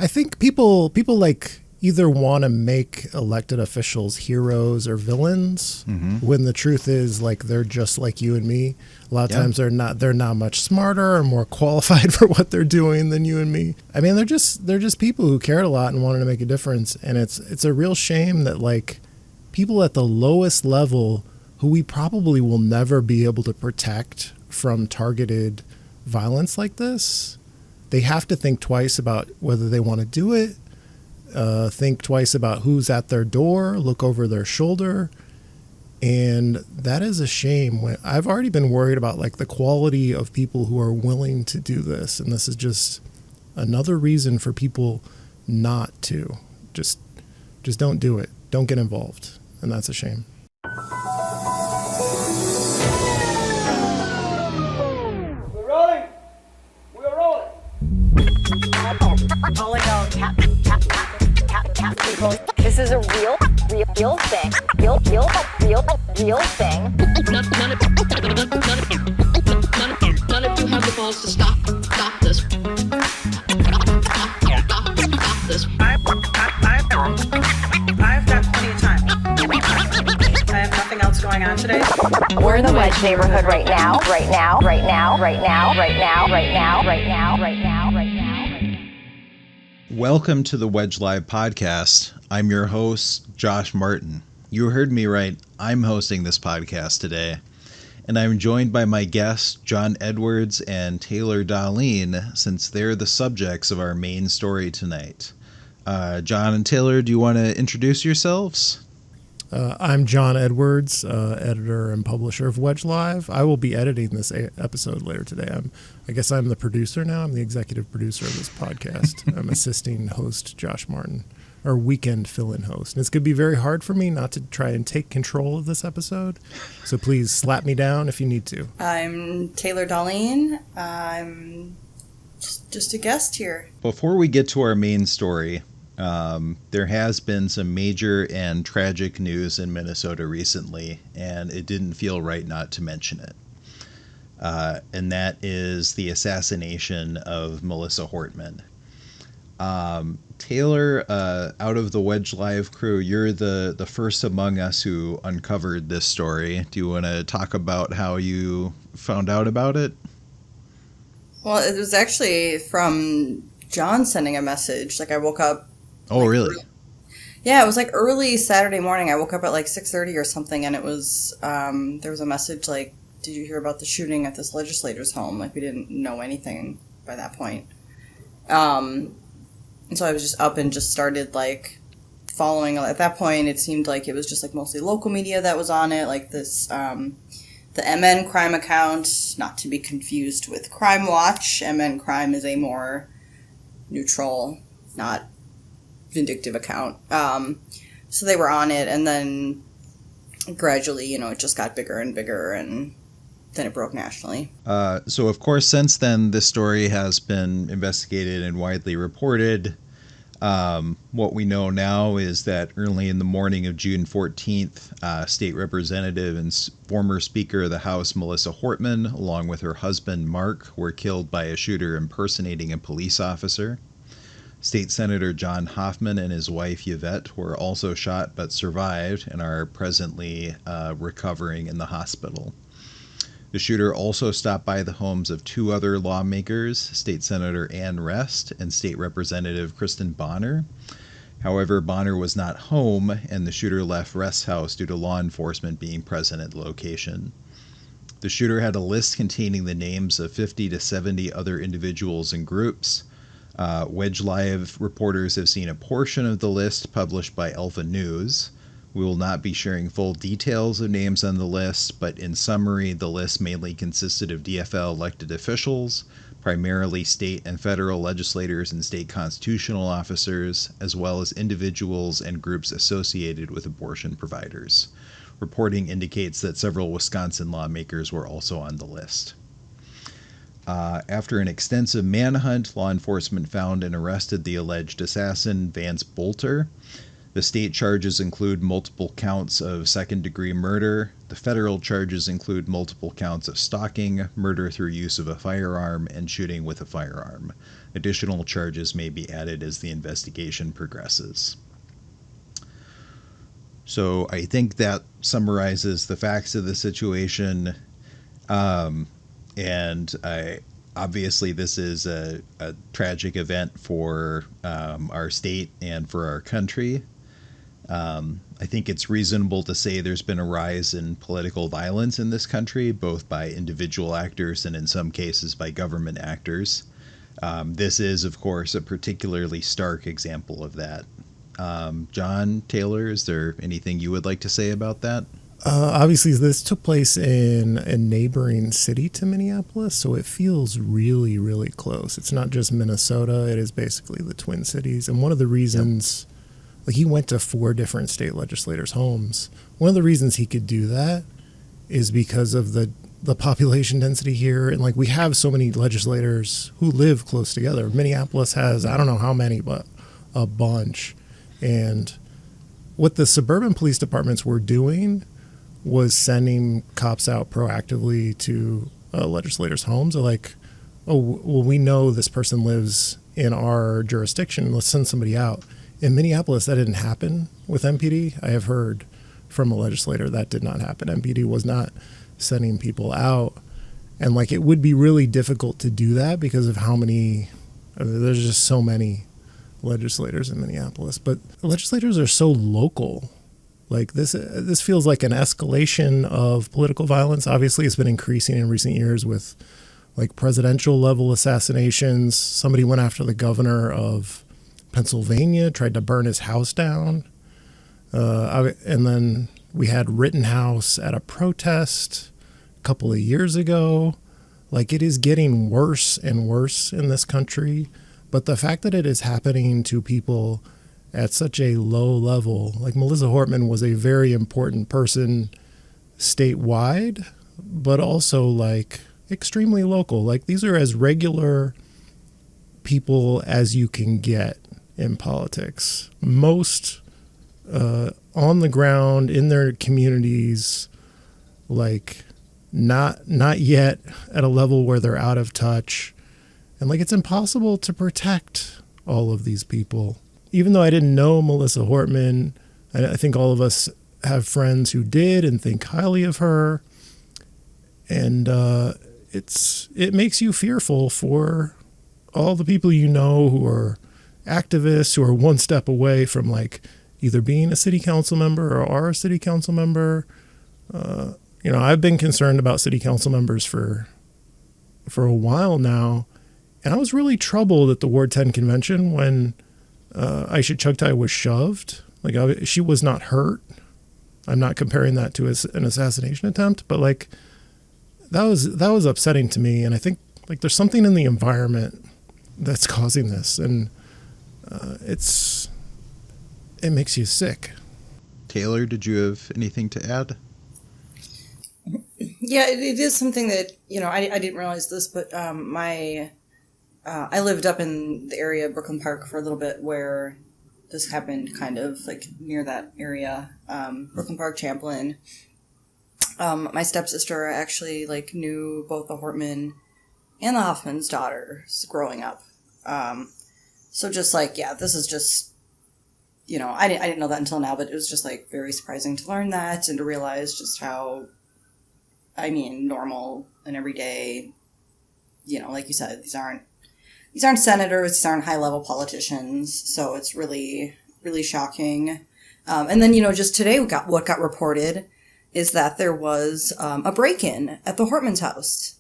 I think people like either want to make elected officials heroes or villains, when the truth is like they're just like you and me. A lot of times they're not much smarter or more qualified for what they're doing than you and me. I mean, they're just people who cared a lot and wanted to make a difference. And it's a real shame that like people at the lowest level who we probably will never be able to protect from targeted violence like this, they have to think twice about whether they want to do it. Think twice about who's at their door, look over their shoulder. And that is a shame. When I've already been worried about like the quality of people who are willing to do this. And this is just another reason for people not to. Just don't do it. Don't get involved. And that's a shame. We're rolling. We're rolling. This is a real thing. Real thing. None of you have the balls to stop this. Stop this. I've got plenty of time. I have nothing else going on today. We're in the Wedge neighborhood right now. Welcome to the Wedge Live podcast. I'm your host, Josh Martin. You heard me right. I'm hosting this podcast today. And I'm joined by my guests, John Edwards and Taylor Dahlin, since they're the subjects of our main story tonight. John and Taylor, do you want to introduce yourselves? I'm John Edwards, editor and publisher of Wedge Live. I will be editing this episode later today. I guess I'm the producer now. I'm the executive producer of this podcast. I'm assisting host Josh Martin, our weekend fill-in host. And it's going to be very hard for me not to try and take control of this episode. So please slap me down if you need to. I'm Taylor Dahlin. I'm just a guest here. Before we get to our main story, there has been some major and tragic news in Minnesota recently, and it didn't feel right not to mention it. And that is the assassination of Melissa Hortman. Taylor, out of the Wedge Live crew, you're the first among us who uncovered this story. Do you want to talk about how you found out about it? Well, it was actually from John sending a message. Like, I woke up. Oh, really? Yeah, it was like early Saturday morning. I woke up at like 6:30 or something, and it was, there was a message like, did you hear about the shooting at this legislator's home? Like, we didn't know anything by that point. And so I was just up and just started like following. At that point, it seemed like it was just like mostly local media that was on it, like this, the MN Crime account, not to be confused with Crime Watch. MN Crime is a more neutral, not vindictive account. So they were on it, and then gradually, it just got bigger and bigger, and then it broke nationally. So, of course, since then, this story has been investigated and widely reported. What we know now is that early in the morning of June 14th, State Representative and former Speaker of the House Melissa Hortman, along with her husband Mark, were killed by a shooter impersonating a police officer. State Senator John Hoffman and his wife Yvette were also shot but survived and are presently recovering in the hospital. The shooter also stopped by the homes of two other lawmakers, State Senator Ann Rest and State Representative Kristen Bonner. However, Bonner was not home, and the shooter left Rest's house due to law enforcement being present at the location. The shooter had a list containing the names of 50 to 70 other individuals and groups. Wedge Live reporters have seen a portion of the list published by Alpha News. We will not be sharing full details of names on the list, but in summary, the list mainly consisted of DFL elected officials, primarily state and federal legislators and state constitutional officers, as well as individuals and groups associated with abortion providers. Reporting indicates that several Wisconsin lawmakers were also on the list. After an extensive manhunt, law enforcement found and arrested the alleged assassin, Vance Bolter. The state charges include multiple counts of second-degree murder. The federal charges include multiple counts of stalking, murder through use of a firearm, and shooting with a firearm. Additional charges may be added as the investigation progresses. So I think that summarizes the facts of the situation. Obviously, this is a tragic event for our state and for our country. I think it's reasonable to say there's been a rise in political violence in this country, both by individual actors and in some cases by government actors. This is, of course, a particularly stark example of that. John, Taylor, is there anything you would like to say about that? Obviously, this took place in a neighboring city to Minneapolis, so it feels really, really close. It's not just Minnesota, it is basically the Twin Cities. And one of the reasons, like, he went to 4 different state legislators' homes. One of the reasons he could do that is because of the population density here. And, like, we have so many legislators who live close together. Minneapolis has, I don't know how many, but a bunch. And what the suburban police departments were doing was sending cops out proactively to legislators' homes. They're like, oh, well, we know this person lives in our jurisdiction. Let's send somebody out. In Minneapolis, that didn't happen with MPD. I have heard from a legislator that did not happen. MPD was not sending people out. And, like, it would be really difficult to do that because of how many, there's just so many legislators in Minneapolis. But legislators are so local. Like, this feels like an escalation of political violence. Obviously, it's been increasing in recent years with, like, presidential level assassinations. Somebody went after the governor of Pennsylvania, tried to burn his house down. And then we had Rittenhouse at a protest a couple of years ago. Like, it is getting worse and worse in this country. But the fact that it is happening to people at such a low level, like Melissa Hortman was a very important person statewide, but also, like, extremely local. Like, these are as regular people as you can get in politics. Most on the ground in their communities, like, not yet at a level where they're out of touch. And, like, it's impossible to protect all of these people. Even though I didn't know Melissa Hortman, I think all of us have friends who did and think highly of her. And it makes you fearful for all the people you know who are activists, who are one step away from, like, either being a city council member or are a city council member. I've been concerned about city council members for a while now. And I was really troubled at the Ward 10 convention when Aisha Chugtai was shoved. Like, she was not hurt. I'm not comparing that to an assassination attempt, but, like, that was upsetting to me. And I think, like, there's something in the environment that's causing this, and it makes you sick. Taylor, did you have anything to add? Yeah, it is something that, I didn't realize this, but I lived up in the area of Brooklyn Park for a little bit where this happened, kind of like near that area. Brooklyn Park, Champlin. My stepsister actually, like, knew both the Hortman and the Hoffman's daughters growing up. So just, like, yeah, this is just, I didn't know that until now, but it was just, like, very surprising to learn that and to realize just how, normal and everyday, like you said, these aren't senators, these aren't high-level politicians, so it's really, really shocking. And then, just today what got reported is that there was a break-in at the Hortman's house.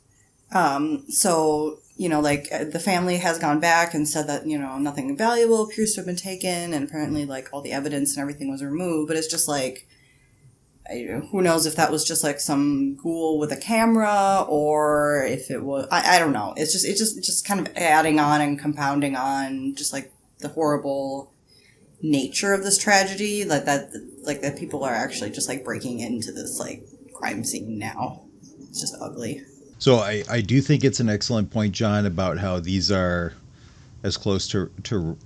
So, the family has gone back and said that, nothing valuable appears to have been taken, and apparently, like, all the evidence and everything was removed, but it's just, like, who knows if that was just, like, some ghoul with a camera, or if it was, I don't know. It's just kind of adding on and compounding on just, like, the horrible nature of this tragedy, that people are actually just, like, breaking into this, like, crime scene now. It's just ugly. So I do think it's an excellent point, John, about how these are as close to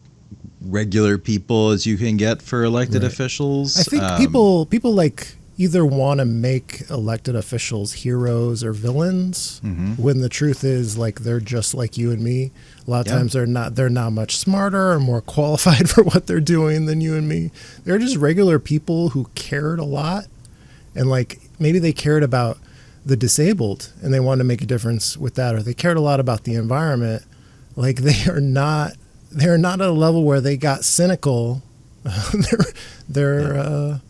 regular people as you can get for elected officials. I think people like either want to make elected officials heroes or villains, when the truth is like they're just like you and me. A lot of times they're not much smarter or more qualified for what they're doing than you and me. They're just regular people who cared a lot, and like maybe they cared about the disabled and they wanted to make a difference with that, or they cared a lot about the environment. Like they're not at a level where they got cynical. They're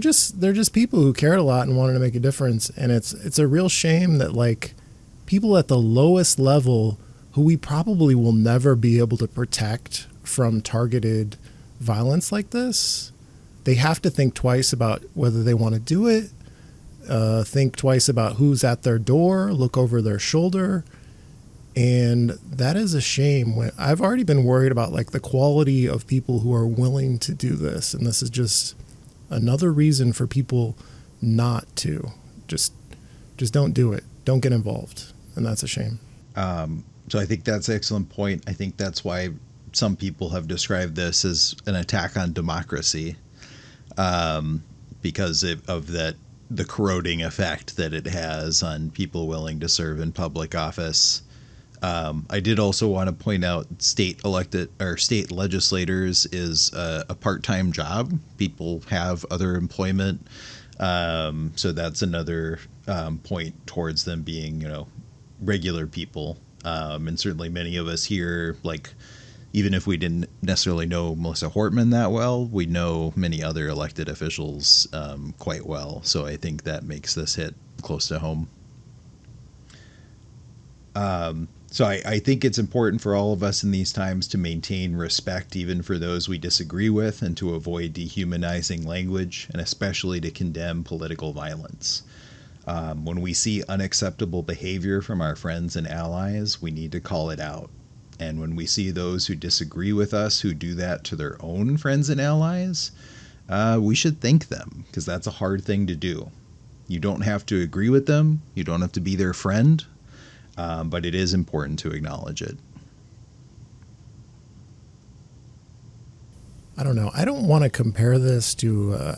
just people who cared a lot and wanted to make a difference. And it's a real shame that like people at the lowest level who we probably will never be able to protect from targeted violence like this, they have to think twice about whether they want to do it, think twice about who's at their door, look over their shoulder. And that is a shame. When I've already been worried about like the quality of people who are willing to do this. And this is just another reason for people not to just don't do it. Don't get involved. And that's a shame. So I think that's an excellent point. I think that's why some people have described this as an attack on democracy, because of the corroding effect that it has on people willing to serve in public office. I did also want to point out state legislators is a part-time job. People have other employment. So that's another point towards them being, regular people. And certainly many of us here, like, even if we didn't necessarily know Melissa Hortman that well, we know many other elected officials quite well. So I think that makes this hit close to home. So I think it's important for all of us in these times to maintain respect, even for those we disagree with, and to avoid dehumanizing language, and especially to condemn political violence. When we see unacceptable behavior from our friends and allies, we need to call it out. And when we see those who disagree with us who do that to their own friends and allies, we should thank them, because that's a hard thing to do. You don't have to agree with them. You don't have to be their friend. But it is important to acknowledge it. I don't know. I don't want to compare this to,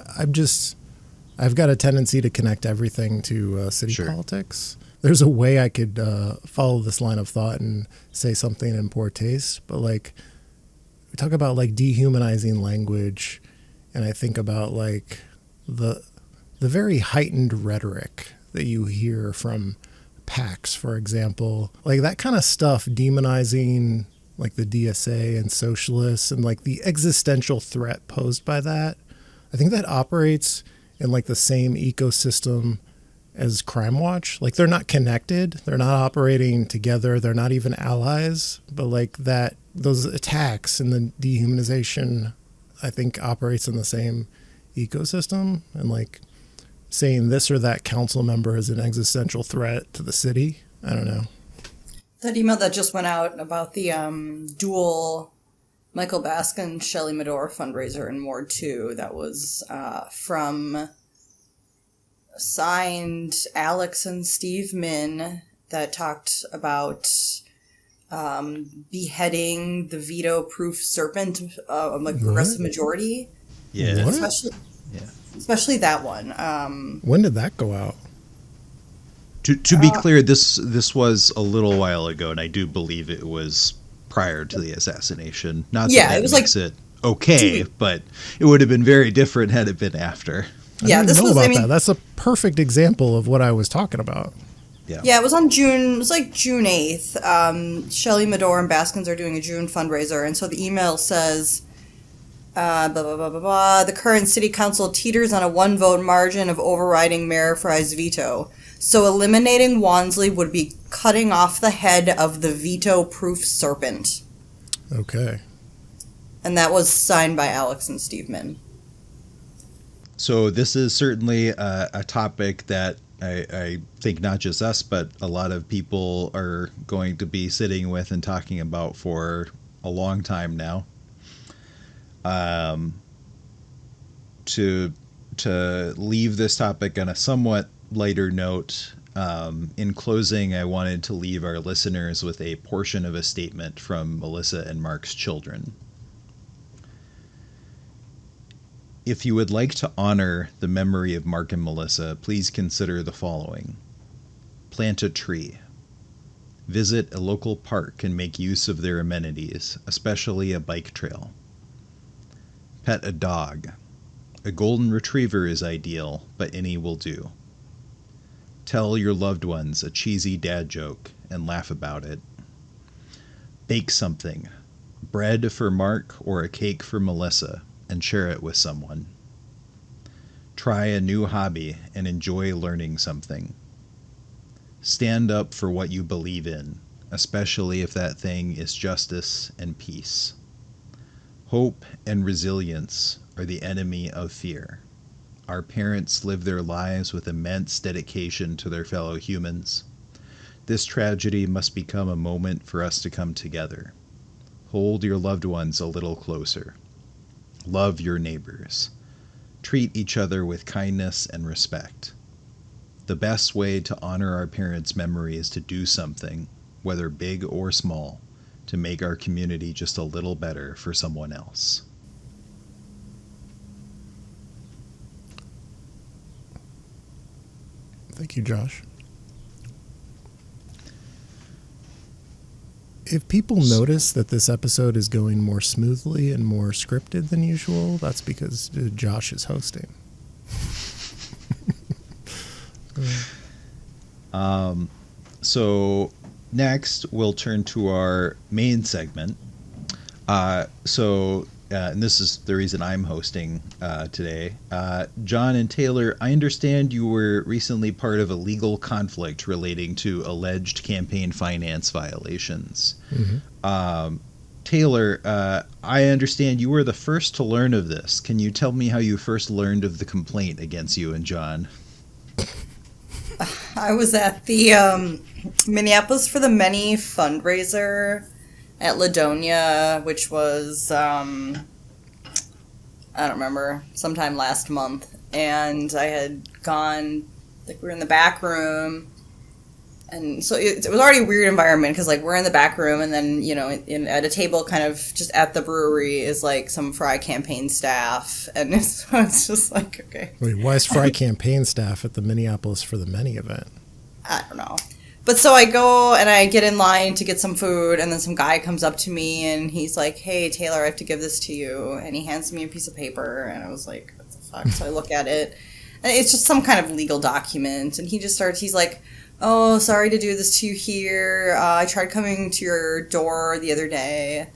I've got a tendency to connect everything to city politics. There's a way I could follow this line of thought and say something in poor taste, but like we talk about like dehumanizing language, and I think about like the very heightened rhetoric that you hear from PACs, for example, like that kind of stuff, demonizing like the DSA and socialists and like the existential threat posed by that. I think that operates in like the same ecosystem as Crime Watch. Like they're not connected. They're not operating together. They're not even allies, but like that, those attacks and the dehumanization, I think operates in the same ecosystem. And like saying this or that council member is an existential threat to the city. I don't know. That email that just went out about the dual Michael Baskin, Shelley Medore fundraiser in Ward 2, that was from signed Alex and Steve Min, that talked about beheading the veto-proof serpent of a progressive majority. Yeah. What? Especially that one. When did that go out? To be clear, this was a little while ago, and I do believe it was prior to the assassination. Not that it makes it okay, but it would have been very different had it been after. Yeah, this was that. That's a perfect example of what I was talking about. Yeah, it was on June. It was like June 8th. Shelley Medore and Baskins are doing a June fundraiser, and so the email says, blah, blah, blah, blah, blah. The current city council teeters on a 1-vote margin of overriding Mayor Frey's veto. So eliminating Wansley would be cutting off the head of the veto-proof serpent. Okay. And that was signed by Alex and Steve Min. So this is certainly a topic that I think not just us, but a lot of people are going to be sitting with and talking about for a long time now. To leave this topic on a somewhat lighter note, in closing, I wanted to leave our listeners with a portion of a statement from Melissa and Mark's children. If you would like to honor the memory of Mark and Melissa, please consider the following. Plant a tree. Visit a local park and make use of their amenities, especially a bike trail. Pet a dog. A golden retriever is ideal, but any will do. Tell your loved ones a cheesy dad joke and laugh about it. Bake something. Bread for Mark or a cake for Melissa, and share it with someone. Try a new hobby and enjoy learning something. Stand up for what you believe in, especially if that thing is justice and peace. Hope and resilience are the enemy of fear. Our parents live their lives with immense dedication to their fellow humans. This tragedy must become a moment for us to come together. Hold your loved ones a little closer. Love your neighbors. Treat each other with kindness and respect. The best way to honor our parents' memory is to do something, whether big or small, to make our community just a little better for someone else. Thank you, Josh. If people notice that this episode is going more smoothly and more scripted than usual, that's because Josh is hosting. So next we'll turn to our main segment. And this is the reason I'm hosting today. John and Taylor, I understand you were recently part of a legal conflict relating to alleged campaign finance violations. Mm-hmm. Taylor, I understand you were the first to learn of this. Can you tell me how you first learned of the complaint against you and John? I was at the Minneapolis for the Many fundraiser at Ladonia, which was, I don't remember, sometime last month. And I had gone, like, we were in the back room. And so it was already a weird environment because, like, we're in the back room and then, you know, at a table kind of just at the brewery is, like, some Frey campaign staff. And it's just like, okay. Wait, why is Frey campaign staff at the Minneapolis for the Many event? I don't know. But so I go and I get in line to get some food, and then some guy comes up to me and he's like, "Hey, Taylor, I have to give this to you." And he hands me a piece of paper, and I was like, what the fuck? So I look at it, and it's just some kind of legal document. And he's like, "Oh, sorry to do this to you here. I tried coming to your door the other day,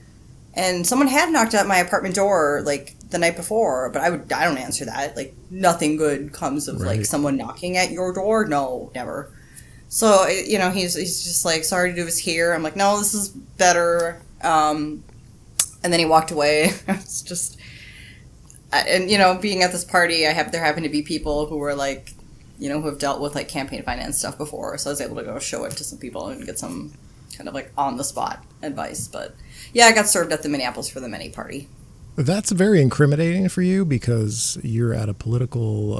and someone had knocked at my apartment door, like, the night before, but I don't answer that. Like, nothing good comes of, like, someone knocking at your door. No, never." So, you know, he's just like, "Sorry to do this here." I'm like, "No, this is better." And then he walked away. It's just, and, you know, being at this party, there happened to be people who were like, you know, who have dealt with, like, campaign finance stuff before. So I was able to go show it to some people and get some kind of, like, on the spot advice. But yeah, I got served at the Minneapolis for the Many party. That's very incriminating for you because you're at a political,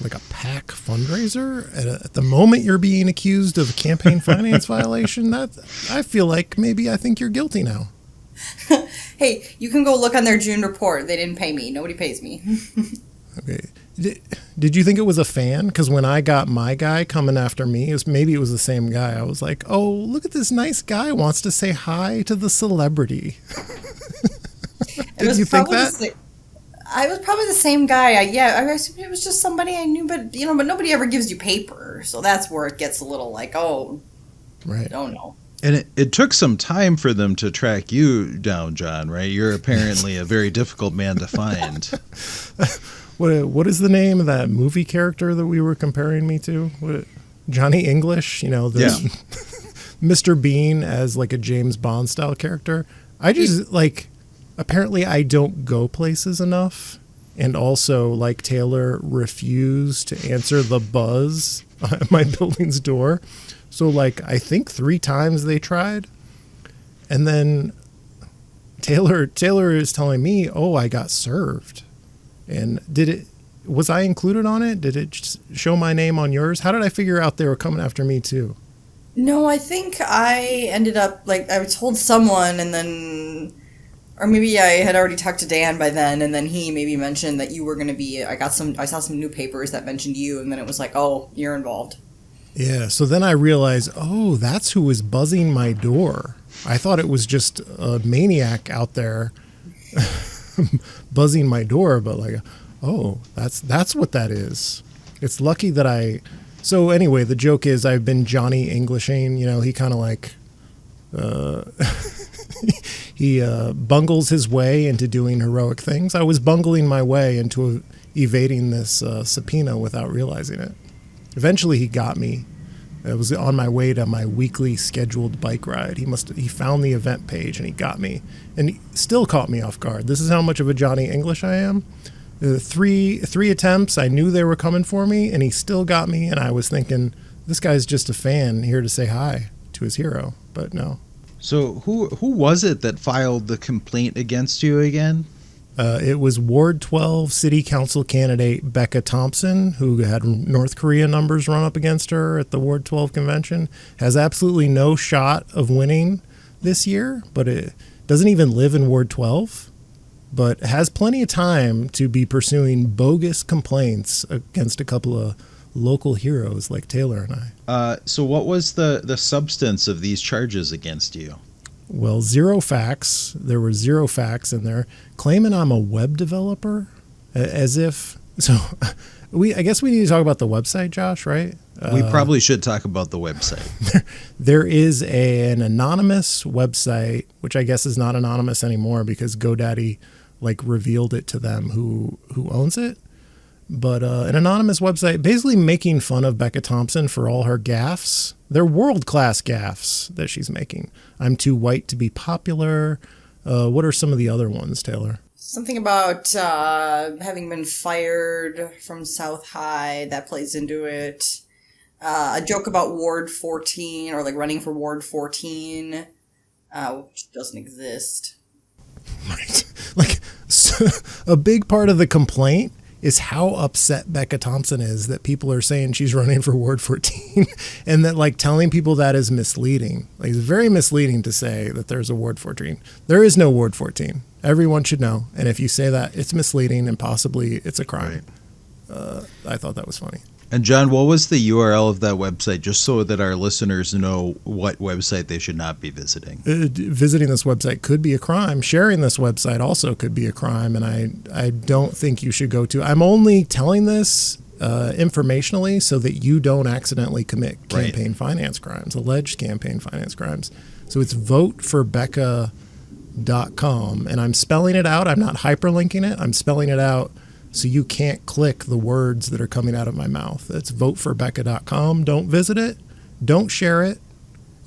like a PAC fundraiser. At the moment you're being accused of a campaign finance violation, I feel like maybe I think you're guilty now. Hey, you can go look on their June report. They didn't pay me. Nobody pays me. Okay. Did you think it was a fan? Because when I got my guy coming after me, maybe it was the same guy. I was like, "Oh, look at this nice guy wants to say hi to the celebrity." Did you think that? I was probably the same guy. I assumed it was just somebody I knew, but nobody ever gives you paper, so that's where it gets a little like, oh, right. I don't know. And it took some time for them to track you down, John, right? You're apparently a very difficult man to find. What is the name of that movie character that we were comparing me to? Johnny English, Mr. Bean as like a James Bond style character. I just apparently I don't go places enough, and also, like Taylor, refuse to answer the buzz at my building's door. So, like, I think 3 times they tried, and then Taylor is telling me, "Oh, I got served." And was I included on it? Did it just show my name on yours? How did I figure out they were coming after me too? No, I think I ended up, like, I told someone, and then Or maybe I had already talked to Dan by then, and then he maybe mentioned that you were going to be. I saw some new papers that mentioned you, and then it was like, oh, you're involved. Yeah. So then I realized, oh, that's who was buzzing my door. I thought it was just a maniac out there buzzing my door, but like, oh, that's what that is. It's lucky that So anyway, the joke is I've been Johnny Englishing. You know, he kind of like. He bungles his way into doing heroic things. I was bungling my way into evading this subpoena without realizing it. Eventually, he got me. I was on my way to my weekly scheduled bike ride. He found the event page and he got me, and he still caught me off guard. This is how much of a Johnny English I am. Three attempts, I knew they were coming for me, and he still got me. And I was thinking, this guy's just a fan here to say hi to his hero, but no. So who was it that filed the complaint against you again? It was Ward 12 City Council candidate Becca Thompson, who had North Korea numbers run up against her at the Ward 12 convention. Has absolutely no shot of winning this year, but it doesn't even live in Ward 12, but has plenty of time to be pursuing bogus complaints against a couple of local heroes like Taylor and I. So what was the substance of these charges against you? Well, zero facts. There were zero facts in there. Claiming I'm a web developer, as if. So, I guess we need to talk about the website, Josh, right? We probably should talk about the website. There is an anonymous website, which I guess is not anonymous anymore because GoDaddy like revealed it to them who owns it. But an anonymous website basically making fun of Becca Thompson for all her gaffes. They're world-class gaffes that she's making. I'm too white to be popular. What are some of the other ones, Taylor? Something about having been fired from South High. That plays into it. A joke about Ward 14 or like running for Ward 14, which doesn't exist. Right. Like so a big part of the complaint is how upset Becca Thompson is that people are saying she's running for Ward 14 and that like telling people that is misleading. Like it's very misleading to say that there's a Ward 14. There is no Ward 14. Everyone should know. And if you say that, it's misleading and possibly it's a crime. Right. I thought that was funny. And John, what was the URL of that website, just so that our listeners know what website they should not be visiting? Visiting this website could be a crime. Sharing this website also could be a crime, and I don't think you should go to. I'm only telling this informationally so that you don't accidentally commit campaign finance crimes, alleged campaign finance crimes. So it's voteforbecca.com, and I'm spelling it out. I'm not hyperlinking it. I'm spelling it out so you can't click the words that are coming out of my mouth. That's voteforbecca.com. Don't visit it. Don't share it.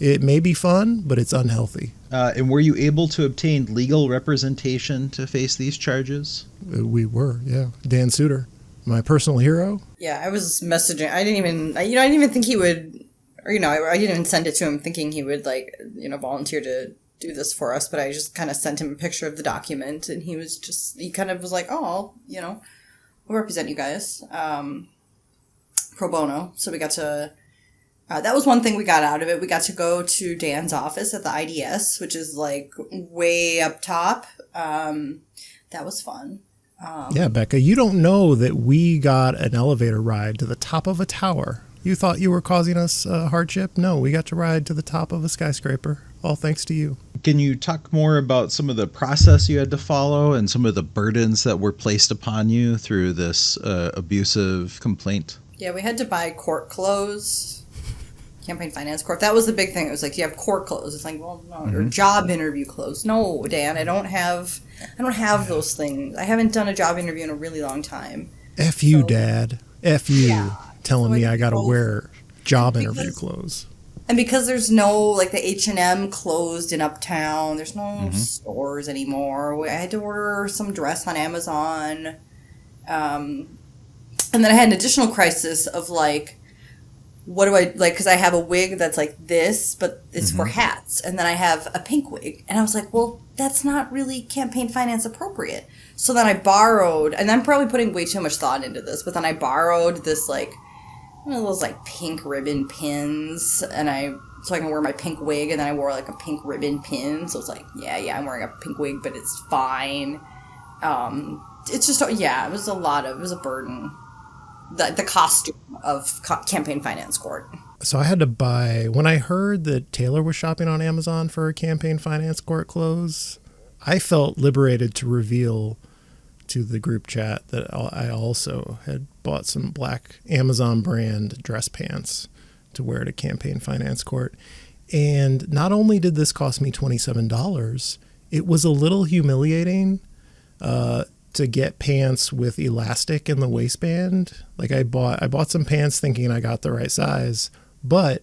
It may be fun, but it's unhealthy. And were you able to obtain legal representation to face these charges? We were, yeah. Dan Suter, my personal hero. Yeah, I was messaging. I didn't even think he would, or, I didn't even send it to him thinking he would, volunteer to do this for us, but I just kind of sent him a picture of the document, and he kind of was like, oh, I'll represent you guys, pro bono. So we got to, that was one thing we got out of it. We got to go to Dan's office at the IDS, which is like way up top. That was fun. Yeah, Becca, you don't know that we got an elevator ride to the top of a tower. You thought you were causing us hardship? No, we got to ride to the top of a skyscraper. All thanks to you. Can you talk more about some of the process you had to follow and some of the burdens that were placed upon you through this abusive complaint? Yeah, we had to buy court clothes, campaign finance court. That was the big thing. It was like, you have court clothes. It's like, well, no, or job interview clothes. No, Dan, I don't have those things. I haven't done a job interview in a really long time. F you, Dad. F you. Yeah. Telling me I got to wear job interview clothes. And because there's no, the H&M closed in Uptown, there's no stores anymore. I had to order some dress on Amazon. And then I had an additional crisis of, what do I, because I have a wig that's like this, but it's for hats. And then I have a pink wig. And I was like, well, that's not really campaign finance appropriate. So then I borrowed, and I'm probably putting way too much thought into this, but then I borrowed this, one of those pink ribbon pins, and I so I can wear my pink wig, and then I wore like a pink ribbon pin. So it's like, yeah, I'm wearing a pink wig, but it's fine. It's just, it was a burden. The costume of campaign finance court. So I had to buy, when I heard that Taylor was shopping on Amazon for her campaign finance court clothes, I felt liberated to reveal to the group chat that I also had bought some black Amazon brand dress pants to wear to campaign finance court. And not only did this cost me $27, it was a little humiliating to get pants with elastic in the waistband. Like I bought some pants thinking I got the right size, but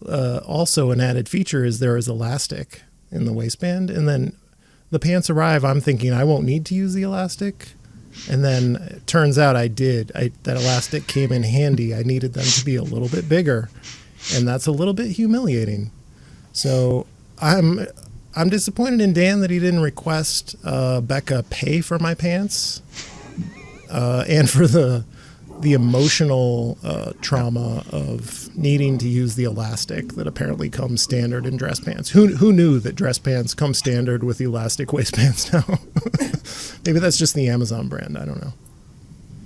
also an added feature is there is elastic in the waistband. And then the pants arrive, I'm thinking I won't need to use the elastic. And then it turns out I did. That elastic came in handy. I needed them to be a little bit bigger. And that's a little bit humiliating. So I'm disappointed in Dan that he didn't request Becca pay for my pants and for the emotional trauma of needing to use the elastic that apparently comes standard in dress pants. Who knew that dress pants come standard with elastic waistbands now? Maybe that's just the Amazon brand. I don't know.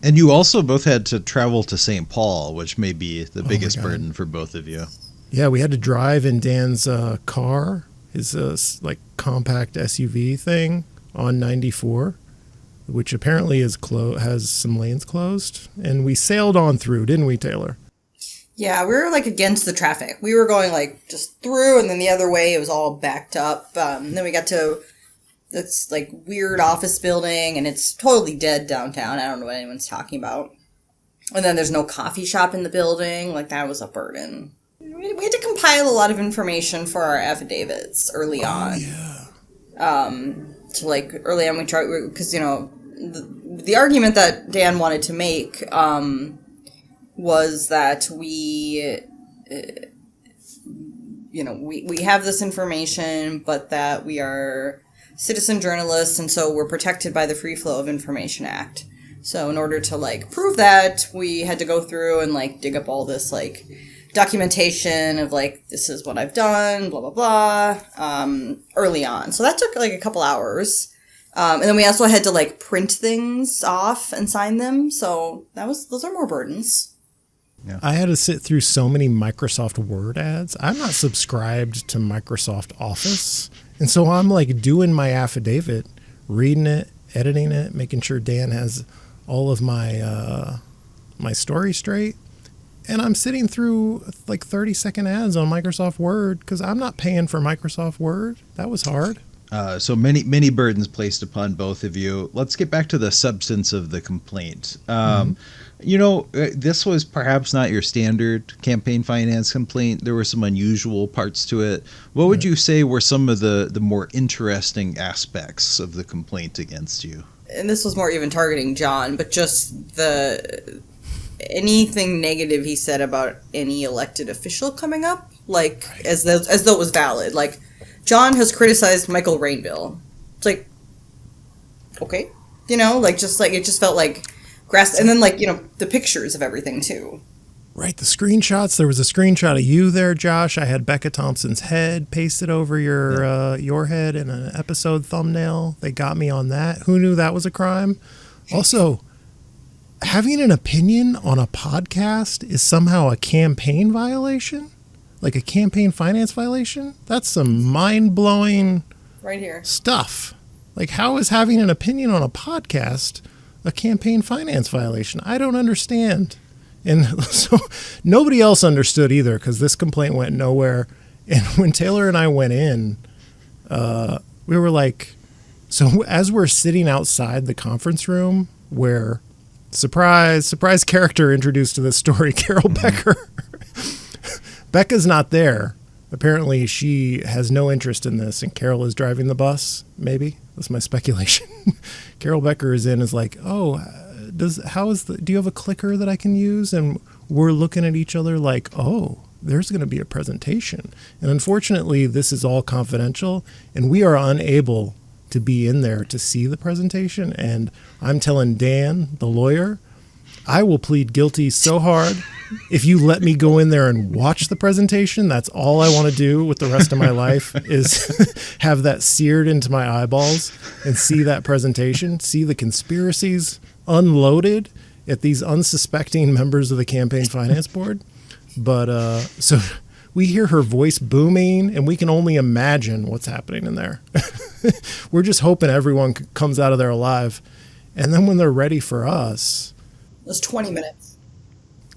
And you also both had to travel to St. Paul, which may be the biggest burden for both of you. Yeah, we had to drive in Dan's car, his compact SUV thing on 94, which apparently has some lanes closed. And we sailed on through, didn't we, Taylor? Yeah, we were against the traffic. We were going just through, and then the other way it was all backed up. Then we got to this weird office building, and it's totally dead downtown. I don't know what anyone's talking about. And then there's no coffee shop in the building. That was a burden. We had to compile a lot of information for our affidavits early on. Yeah. So early on we tried, because the argument that Dan wanted to make was that we have this information, but that we are citizen journalists, and so we're protected by the Free Flow of Information Act. So in order to prove that, we had to go through and dig up all this documentation of this is what I've done, blah blah blah, early on. So that took a couple hours, and then we also had to print things off and sign them. So those are more burdens. Yeah. I had to sit through so many Microsoft Word ads. I'm not subscribed to Microsoft Office. And so I'm doing my affidavit, reading it, editing it, making sure Dan has all of my my story straight. And I'm sitting through 30-second ads on Microsoft Word because I'm not paying for Microsoft Word. That was hard. So many burdens placed upon both of you. Let's get back to the substance of the complaint. This was perhaps not your standard campaign finance complaint. There were some unusual parts to it. What would you say were some of the more interesting aspects of the complaint against you? And this was more even targeting John, but just anything negative he said about any elected official coming up, as though it was valid. John has criticized Michael Rainville. It's okay, it just felt like grass. And then the pictures of everything too. Right, the screenshots. There was a screenshot of you there, Josh. I had Becca Thompson's head pasted over your head in an episode thumbnail. They got me on that. Who knew that was a crime? Also, having an opinion on a podcast is somehow a campaign violation? A campaign finance violation? That's some mind-blowing right here stuff. How is having an opinion on a podcast a campaign finance violation? I don't understand. And so nobody else understood either because this complaint went nowhere. And when Taylor and I went in, we were so as we're sitting outside the conference room where surprise character introduced to this story, Carol Becker. Becca's not there. Apparently she has no interest in this, and Carol is driving the bus, maybe. That's my speculation. Carol Becker is in, do you have a clicker that I can use? And we're looking at each other there's going to be a presentation. And unfortunately, this is all confidential, and we are unable to be in there to see the presentation. And I'm telling Dan, the lawyer, I will plead guilty so hard if you let me go in there and watch the presentation, that's all I want to do with the rest of my life is have that seared into my eyeballs and see that presentation, see the conspiracies unloaded at these unsuspecting members of the campaign finance board. But so we hear her voice booming, and we can only imagine what's happening in there. We're just hoping everyone comes out of there alive. And then when they're ready for us... It was 20 minutes.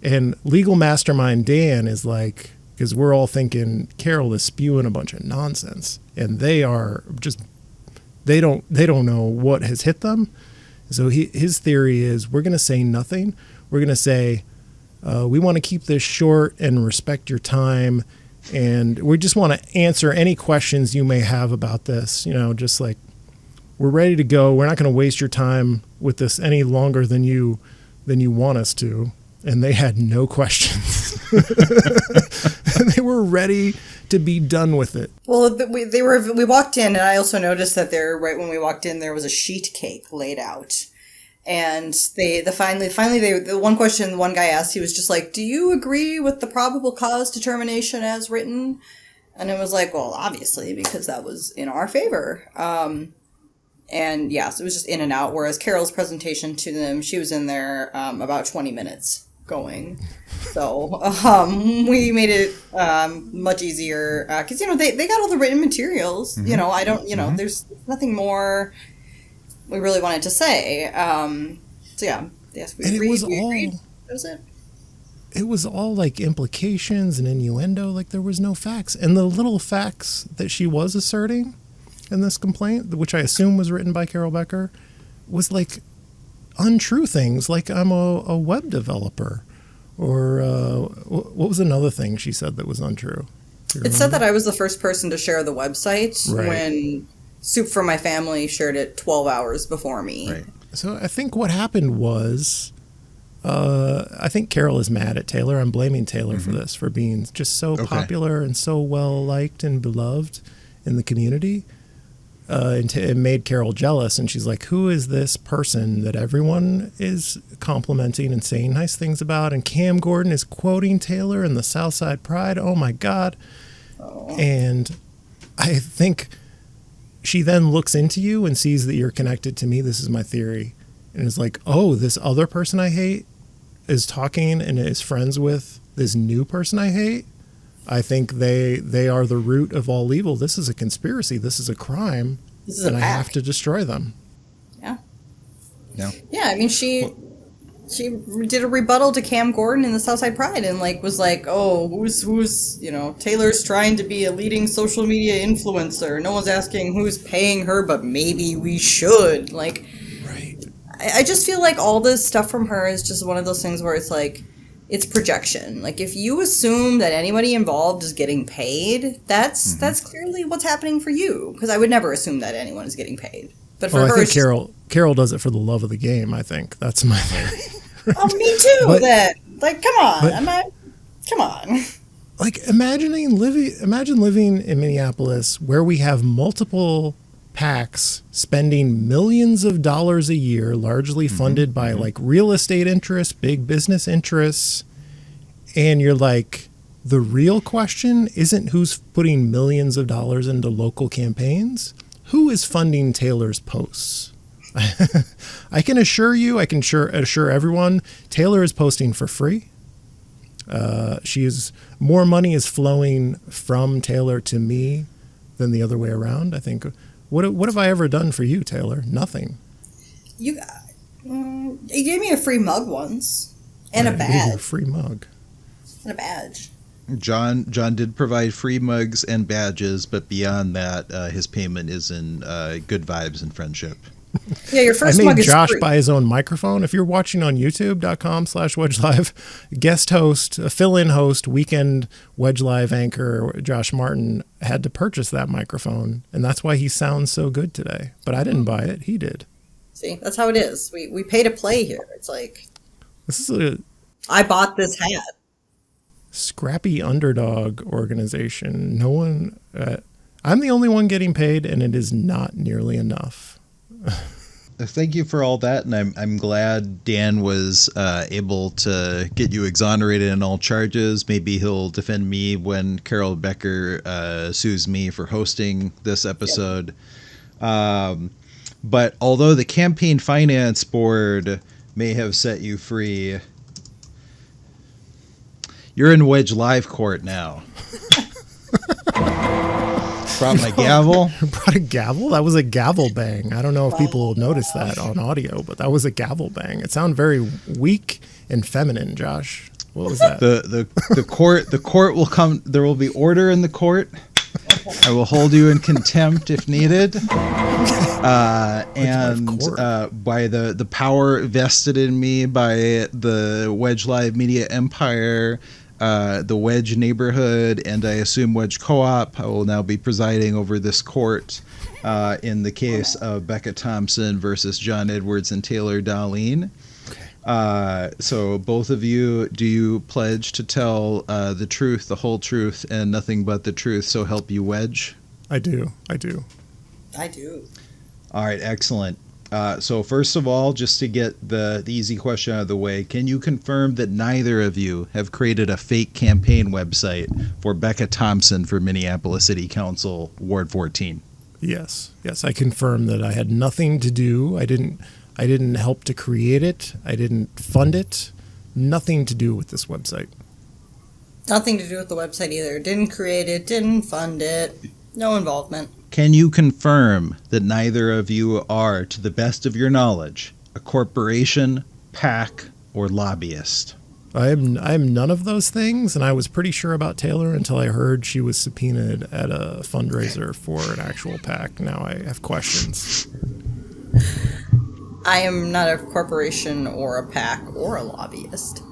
And legal mastermind Dan is like... Because we're all thinking Carol is spewing a bunch of nonsense. And they are just... They don't know what has hit them. So his theory is we're going to say nothing. We're going to say... we want to keep this short and respect your time. And we just want to answer any questions you may have about this. You know, just like, we're ready to go. We're not going to waste your time with this any longer than you want us to. And they had no questions. They were ready to be done with it. Well, we walked in, and I also noticed that right when we walked in, there was a sheet cake laid out. And the one question the one guy asked, he was just like, do you agree with the probable cause determination as written? And it was like, well, obviously, because that was in our favor. And yes, it was just in and out. Whereas Carol's presentation to them, she was in there about 20 minutes going. So we made it much easier because, they got all the written materials. Mm-hmm. There's nothing more we really wanted to say. So yeah, yes, we agreed. That was it. It was all like implications and innuendo. Like there was no facts, and the little facts that she was asserting in this complaint, which I assume was written by Carol Becker, was like untrue things. Like I'm a web developer, or what was another thing she said that was untrue? It said that I was the first person to share the website when Soup for My Family shared it 12 hours before me. Right. So I think what happened was, I think Carol is mad at Taylor. I'm blaming Taylor for this, for being just so popular and so well liked and beloved in the community. It made Carol jealous, and she's like, who is this person that everyone is complimenting and saying nice things about? And Cam Gordon is quoting Taylor in the Southside Pride. Oh my God. Oh. And I think she then looks into you and sees that you're connected to me. This is my theory. And is like, oh, this other person I hate is talking and is friends with this new person I hate. I think they are the root of all evil. This is a conspiracy. This is a crime. This is and a I pact. have to destroy them. Yeah. Yeah. Yeah, I mean, she did a rebuttal to Cam Gordon in the Southside Pride and was like, oh, who's Taylor's trying to be a leading social media influencer. No one's asking who's paying her, but maybe we should. Right. I just feel like all this stuff from her is just one of those things where it's like, it's projection. Like, if you assume that anybody involved is getting paid, that's clearly what's happening for you. Because I would never assume that anyone is getting paid. But for her, I think Carol does it for the love of the game. I think that's my theory. Oh, me too. Come on. Like, imagine living in Minneapolis, where we have multiple PACs spending millions of dollars a year, largely funded by like real estate interests, big business interests. And you're like, the real question isn't who's putting millions of dollars into local campaigns. Who is funding Taylor's posts? I can assure you, assure everyone, Taylor is posting for free. More money is flowing from Taylor to me than the other way around. I think. What have I ever done for you, Taylor? Nothing. You gave me a free mug once and a badge. I gave you a free mug and a badge. John did provide free mugs and badges, but beyond that, his payment is in good vibes and friendship. Yeah, your first mug is Josh free. buy his own microphone. If you're watching on youtube.com/Wedge Live, guest host, fill-in host, weekend Wedge Live anchor Josh Martin had to purchase that microphone, and that's why he sounds so good today. But I didn't buy it. He did. See, that's how it is. We pay to play here. It's like, I bought this hat. Scrappy underdog organization. No one. I'm the only one getting paid, and it is not nearly enough. thank you for all that, and I'm glad Dan was able to get you exonerated in all charges. Maybe he'll defend me when Carol Becker sues me for hosting this episode. But although the Campaign Finance Board may have set you free, you're in Wedge Live Court now. Brought my gavel. Brought a gavel? That was a gavel bang. I don't know if people will notice that on audio, but that was a gavel bang. It sounded very weak and feminine, Josh. What was that? The court will come. There will be order in the court. I will hold you in contempt if needed. And by the power vested in me by the Wedge Live Media Empire, the Wedge neighborhood, and I assume Wedge Co-op, I will now be presiding over this court in the case of Becca Thompson versus John Edwards and Taylor Dahlin. So both of you, do you pledge to tell the truth, the whole truth, and nothing but the truth, so help you Wedge? I do. All right, excellent. So first of all, just to get the easy question out of the way, can you confirm that neither of you have created a fake campaign website for Becca Thompson for Minneapolis City Council, Ward 14? Yes, I confirm that I had nothing to do. I didn't help to create it. I didn't fund it. Nothing to do with this website. Nothing to do with the website either. Didn't create it, didn't fund it. No involvement. Can you confirm that neither of you are, to the best of your knowledge, a corporation, PAC, or lobbyist? I am none of those things, and I was pretty sure about Taylor until I heard she was subpoenaed at a fundraiser for an actual PAC. Now I have questions. I am not a corporation or a PAC or a lobbyist.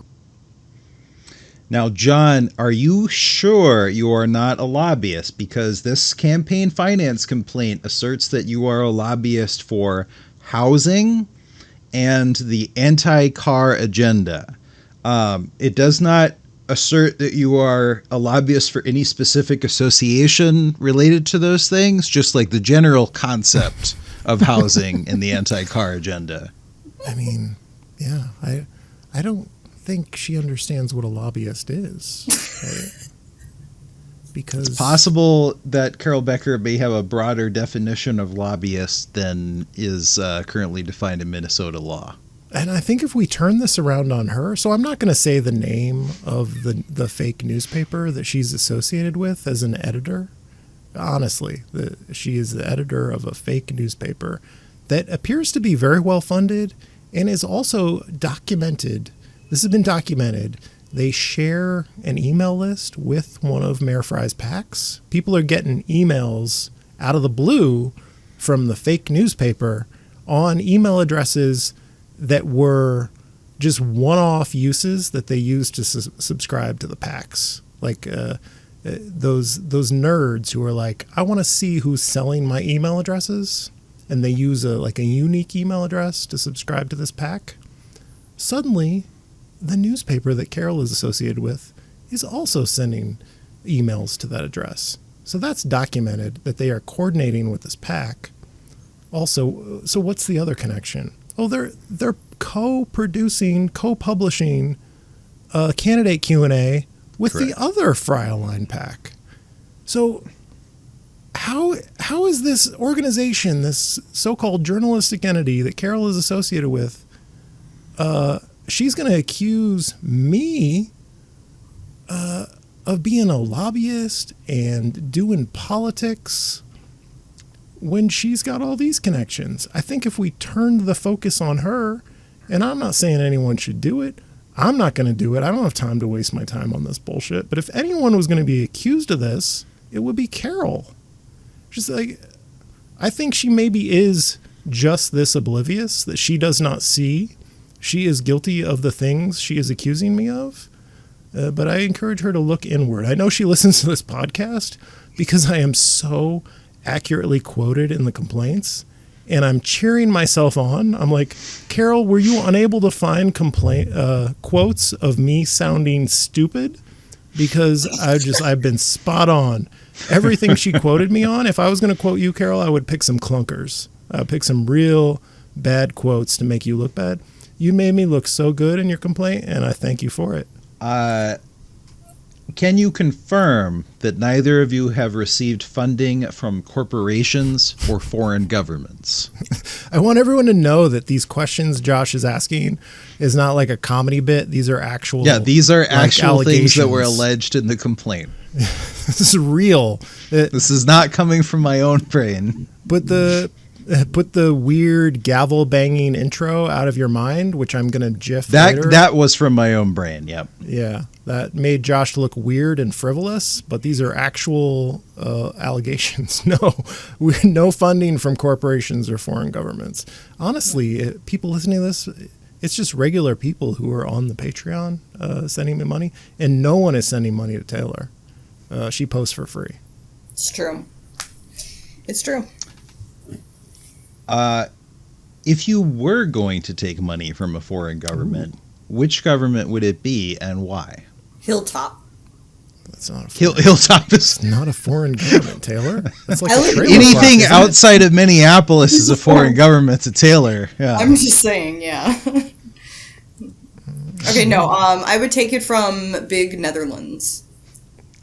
Now, John, are you sure you are not a lobbyist? Because this campaign finance complaint asserts that you are a lobbyist for housing and the anti-car agenda. It does not assert that you are a lobbyist for any specific association related to those things, just like the general concept of housing and the anti-car agenda. I mean, yeah, I don't think she understands what a lobbyist is. Right? Because it's possible that Carol Becker may have a broader definition of lobbyist than is currently defined in Minnesota law. And I think if we turn this around on her, so I'm not going to say the name of the fake newspaper that she's associated with as an editor. Honestly, she is the editor of a fake newspaper that appears to be very well funded and is also documented. This has been documented. They share an email list with one of Mayor Frey's PACs. People are getting emails out of the blue from the fake newspaper on email addresses that were just one-off uses that they used to subscribe to the PACs. Like those nerds who are like, I want to see who's selling my email addresses, and they use a unique email address to subscribe to this PAC. Suddenly, the newspaper that Carol is associated with is also sending emails to that address. So that's documented that they are coordinating with this PAC. Also, so what's the other connection? Oh, they're co-producing, co-publishing a candidate Q&A with Correct. the other Frey-aligned PAC. So how is this organization, this so-called journalistic entity that Carol is associated with, she's going to accuse me of being a lobbyist and doing politics when she's got all these connections? I think if we turned the focus on her, and I'm not saying anyone should do it, I'm not going to do it. I don't have time to waste my time on this bullshit. But if anyone was going to be accused of this, it would be Carol. Just like, I think she maybe is just this oblivious that she does not see she is guilty of the things she is accusing me of. But I encourage her to look inward. I know she listens to this podcast because I am so accurately quoted in the complaints, and I'm cheering myself on. I'm like, Carol, were you unable to find quotes of me sounding stupid? Because I've been spot on. Everything she quoted me on, if I was going to quote you, Carol, I would pick some clunkers. I would pick some real bad quotes to make you look bad. You made me look so good in your complaint, and I thank you for it. Can you confirm that neither of you have received funding from corporations or foreign governments? I want everyone to know that these questions Josh is asking is not like a comedy bit. These are actual. Yeah, these are actual things that were allegations. alleged in the complaint. This is real. This is not coming from my own brain. Put the weird gavel banging intro out of your mind, which I'm gonna GIF later. That was from my own brain. Yep. Yeah, that made Josh look weird and frivolous, but these are actual allegations. No funding from corporations or foreign governments. Honestly, people listening to this, it's just regular people who are on the Patreon sending me money, and no one is sending money to Taylor. She posts for free. It's true. It's true. If you were going to take money from a foreign government, which government would it be and why? Hilltop. That's not a foreign, Hilltop is it's not a foreign government, Taylor. That's like I a live- trailer anything park, isn't it? outside of Minneapolis is a foreign government to Taylor. Yeah. I'm just saying, yeah. Okay, no. I would take it from Big Netherlands.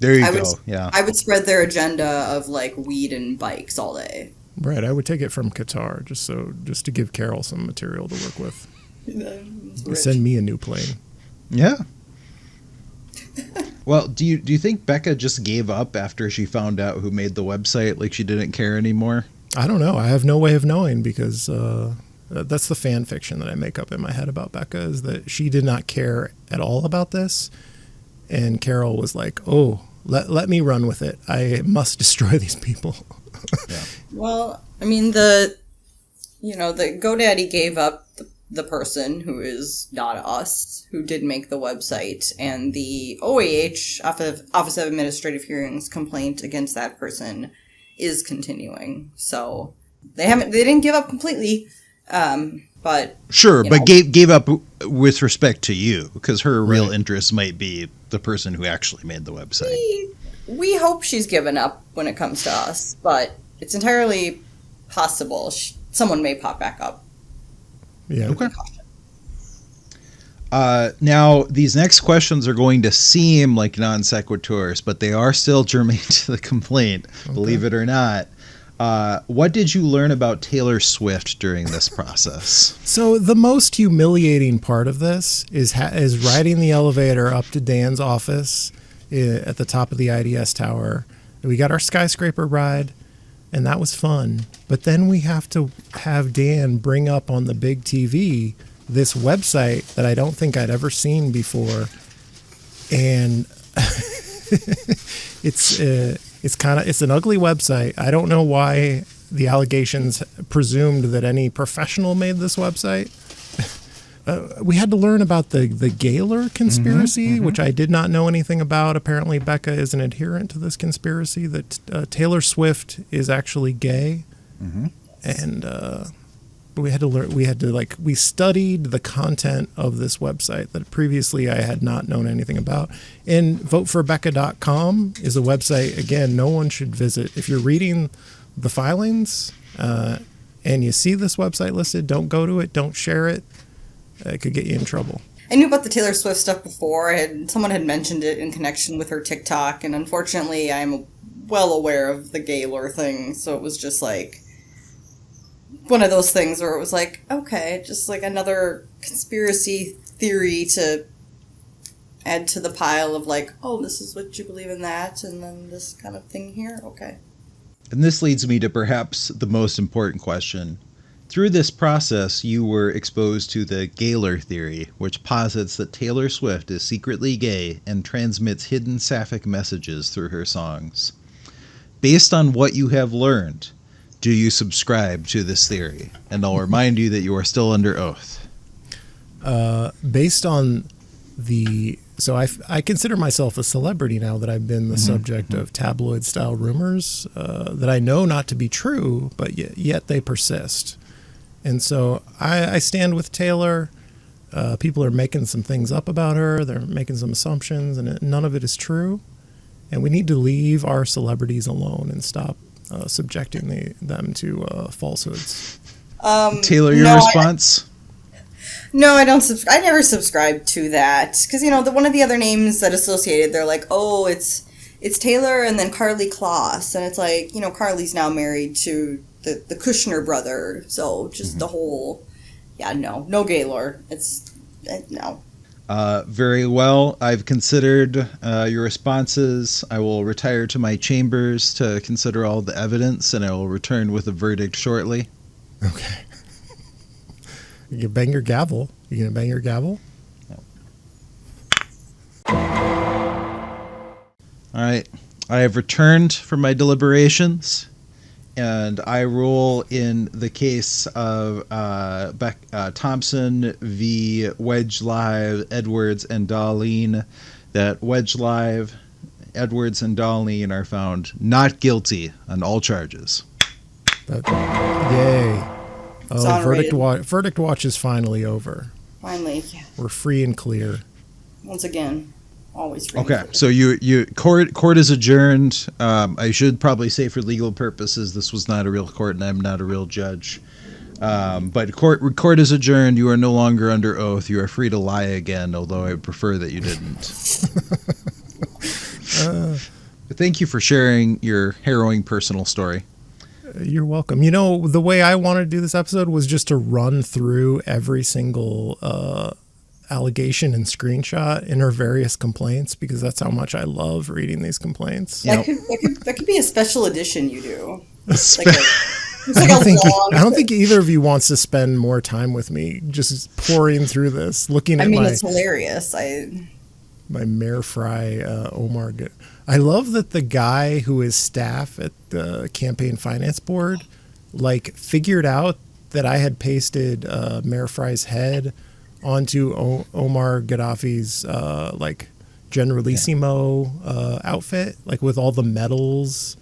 There you I go. would, Yeah. I would spread their agenda of like weed and bikes all day. Right, I would take it from Qatar just to give Carol some material to work with. Rich. Send me a new plane. Yeah. Well, do you think Becca just gave up after she found out who made the website? Like she didn't care anymore? I don't know. I have no way of knowing because that's the fan fiction that I make up in my head about Becca is that she did not care at all about this. And Carol was like, oh, let me run with it. I must destroy these people. Yeah. Well, I mean, the GoDaddy gave up the person who is not us, who did make the website, and the OAH, Office of Administrative Hearings, complaint against that person is continuing. So they didn't give up completely, but Sure, you but know. gave up with respect to you because her real interest might be the person who actually made the website. We hope she's given up when it comes to us, but it's entirely possible someone may pop back up. Yeah. Okay. Now, these next questions are going to seem like non sequiturs, but they are still germane to the complaint, believe it or not. What did you learn about Taylor Swift during this process? So the most humiliating part of this is riding the elevator up to Dan's office at the top of the IDS tower. We got our skyscraper ride, and that was fun. But then we have to have Dan bring up on the big TV this website that I don't think I'd ever seen before, and it's an ugly website. I don't know why the allegations presumed that any professional made this website. We had to learn about the Gaylor conspiracy, which I did not know anything about. Apparently, Becca is an adherent to this conspiracy that Taylor Swift is actually gay, and we had to learn. We studied the content of this website that previously I had not known anything about. And voteforbecca.com is a website again no one should visit. If you're reading the filings and you see this website listed, don't go to it. Don't share it. It could get you in trouble. I knew about the Taylor Swift stuff before. Someone had mentioned it in connection with her TikTok, and unfortunately I'm well aware of the Gaylor thing, so it was just like one of those things where it was like, okay, just like another conspiracy theory to add to the pile of like, oh, this is what you believe in that, and then this kind of thing here, okay. And this leads me to perhaps the most important question. Through this process, you were exposed to the Gaylor theory, which posits that Taylor Swift is secretly gay and transmits hidden sapphic messages through her songs. Based on what you have learned, do you subscribe to this theory? And I'll remind you that you are still under oath. Based on so I consider myself a celebrity now that I've been the subject of tabloid-style rumors that I know not to be true, but yet they persist. And so I stand with Taylor. People are making some things up about her. They're making some assumptions, and none of it is true. And we need to leave our celebrities alone and stop subjecting them to falsehoods. Taylor, your response? No, I don't. I never subscribed to that because one of the other names that associated, they're like, oh, it's Taylor and then Carly Kloss, and it's like Carly's now married to the Kushner brother, so just the whole, no Gaylor. It's no. Very well. I've considered your responses. I will retire to my chambers to consider all the evidence, and I will return with a verdict shortly. Okay. You can bang your gavel. You gonna bang your gavel? No. All right. I have returned from my deliberations, and I rule in the case of Thompson v. Wedge Live, Edwards, and Dahlin, that Wedge Live, Edwards, and Dahlin are found not guilty on all charges. Yay. Oh, verdict watch is finally over. Finally, yeah. We're free and clear. Once again, always free. Okay, so court is adjourned. I should probably say for legal purposes, this was not a real court, and I'm not a real judge. But court is adjourned. You are no longer under oath. You are free to lie again, although I would prefer that you didn't. But thank you for sharing your harrowing personal story. You're welcome. The way I wanted to do this episode was just to run through every single allegation and screenshot in her various complaints, because that's how much I love reading these complaints. That could be a special edition you do. I don't think either of you wants to spend more time with me just pouring through this, looking at it's hilarious. My Mayor Frey, Omar. I love that the guy who is staff at the campaign finance board, figured out that I had pasted Mayor Frey's head onto Omar Gaddafi's Generalissimo outfit, with all the medals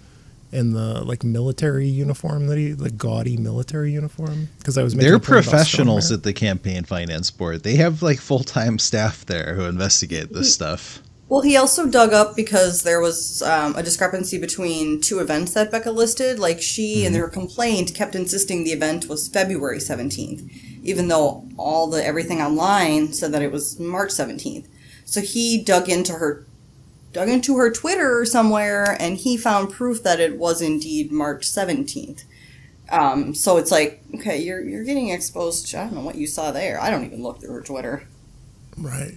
and the military uniform the gaudy military uniform. Because I was making they're professionals at the campaign finance board. They have full-time staff there who investigate this stuff. Well, he also dug up because there was a discrepancy between two events that Becca listed. She, in her complaint, kept insisting the event was February 17th, even though everything online said that it was March 17th. So he dug into her Twitter somewhere, and he found proof that it was indeed March 17th. So it's okay, you're getting exposed. I don't know what you saw there. I don't even look through her Twitter. Right.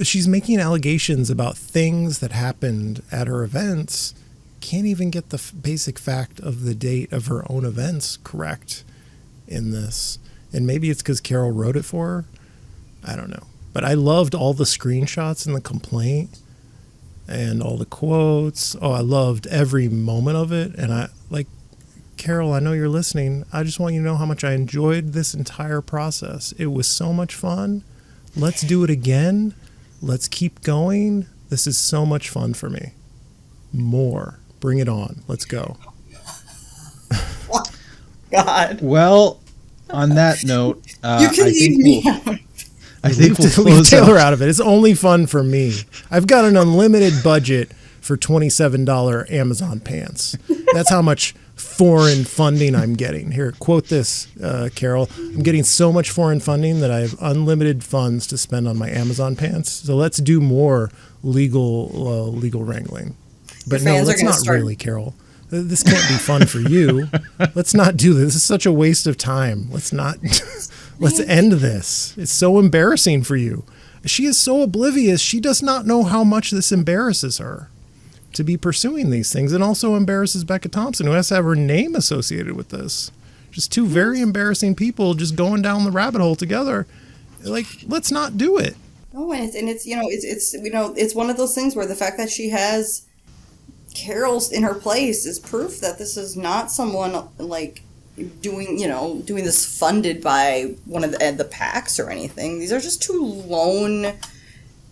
She's making allegations about things that happened at her events. Can't even get the basic fact of the date of her own events correct in this. And maybe it's because Carol wrote it for her. I don't know. But I loved all the screenshots in the complaint and all the quotes. Oh, I loved every moment of it. And Carol, I know you're listening. I just want you to know how much I enjoyed this entire process. It was so much fun. Let's do it again. Let's keep going. This is so much fun for me. More. Bring it on. Let's go. God. Well, on that note, I think we'll leave Taylor out of it. It's only fun for me. I've got an unlimited budget for $27 Amazon pants. That's how much foreign funding I'm getting. Here, quote this, Carol. I'm getting so much foreign funding that I have unlimited funds to spend on my Amazon pants. So let's do more legal wrangling. But no, let's not really, Carol. This can't be fun for you. Let's not do this. This is such a waste of time. Let's end this. It's so embarrassing for you. She is so oblivious. She does not know how much this embarrasses her to be pursuing these things, and also embarrasses Becca Thompson, who has to have her name associated with this. Just two very embarrassing people just going down the rabbit hole together. Let's not do it. No, it's one of those things where the fact that she has Carol's in her place is proof that this is not someone doing this funded by one of the PACs or anything. These are just two lone,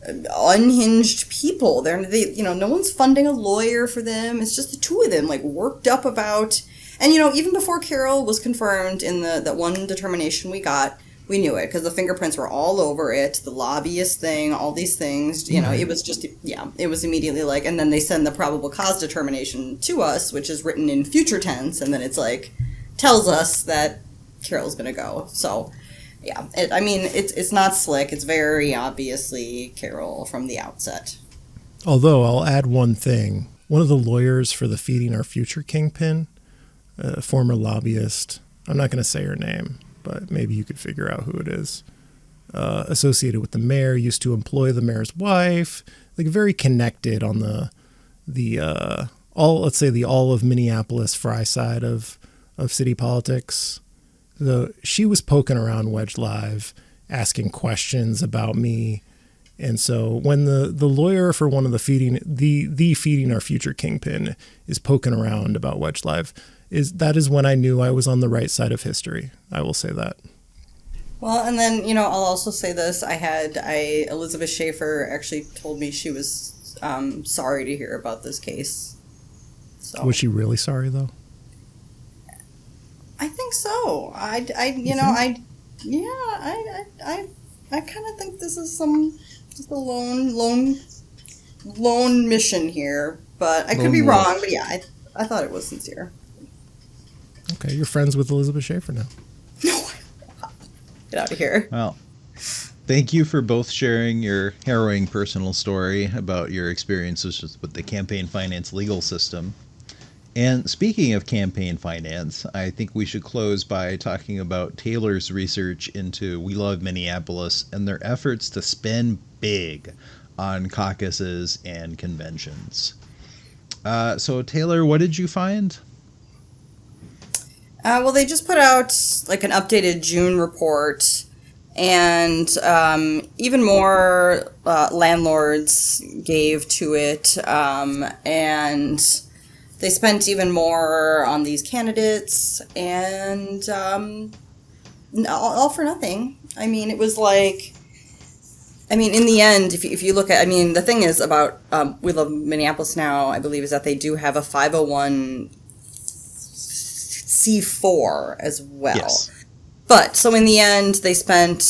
unhinged people. No one's funding a lawyer for them. It's just the two of them worked up about, and even before Carol was confirmed in that one determination we got, we knew it because the fingerprints were all over it, the lobbyist thing, all these things, it was just, it was immediately and then they send the probable cause determination to us, which is written in future tense, and then it's tells us that Carol's going to go. So, yeah, it's not slick. It's very obviously Carol from the outset. Although I'll add one thing. One of the lawyers for the Feeding Our Future kingpin, a former lobbyist, I'm not going to say her name, but maybe you could figure out who it is, associated with the mayor, used to employ the mayor's wife, like very connected on the all of Minneapolis Frey side of city politics. So she was poking around Wedge Live, asking questions about me. And so when the lawyer for one of the Feeding Our Future kingpin is poking around about Wedge Live, that is when I knew I was on the right side of history. I will say that. Well, and then, I'll also say this. Elizabeth Schaefer actually told me she was sorry to hear about this case. So. Was she really sorry, though? I think so. I kind of think this is just a lone mission here, but I could be wrong. But yeah, I thought it was sincere. Okay, you're friends with Elizabeth Schaefer now. No, get out of here. Well, thank you for both sharing your harrowing personal story about your experiences with the campaign finance legal system. And speaking of campaign finance, I think we should close by talking about Taylor's research into We Love Minneapolis and their efforts to spend big on caucuses and conventions. So Taylor, what did you find? Well, they just put out like an updated June report, and even more landlords gave to it, and they spent even more on these candidates, and all for nothing. I mean, it was like, in the end, if you look at, the thing is about We Love Minneapolis now, I believe, is that they do have a 501c4 as well. Yes. But, so in the end, they spent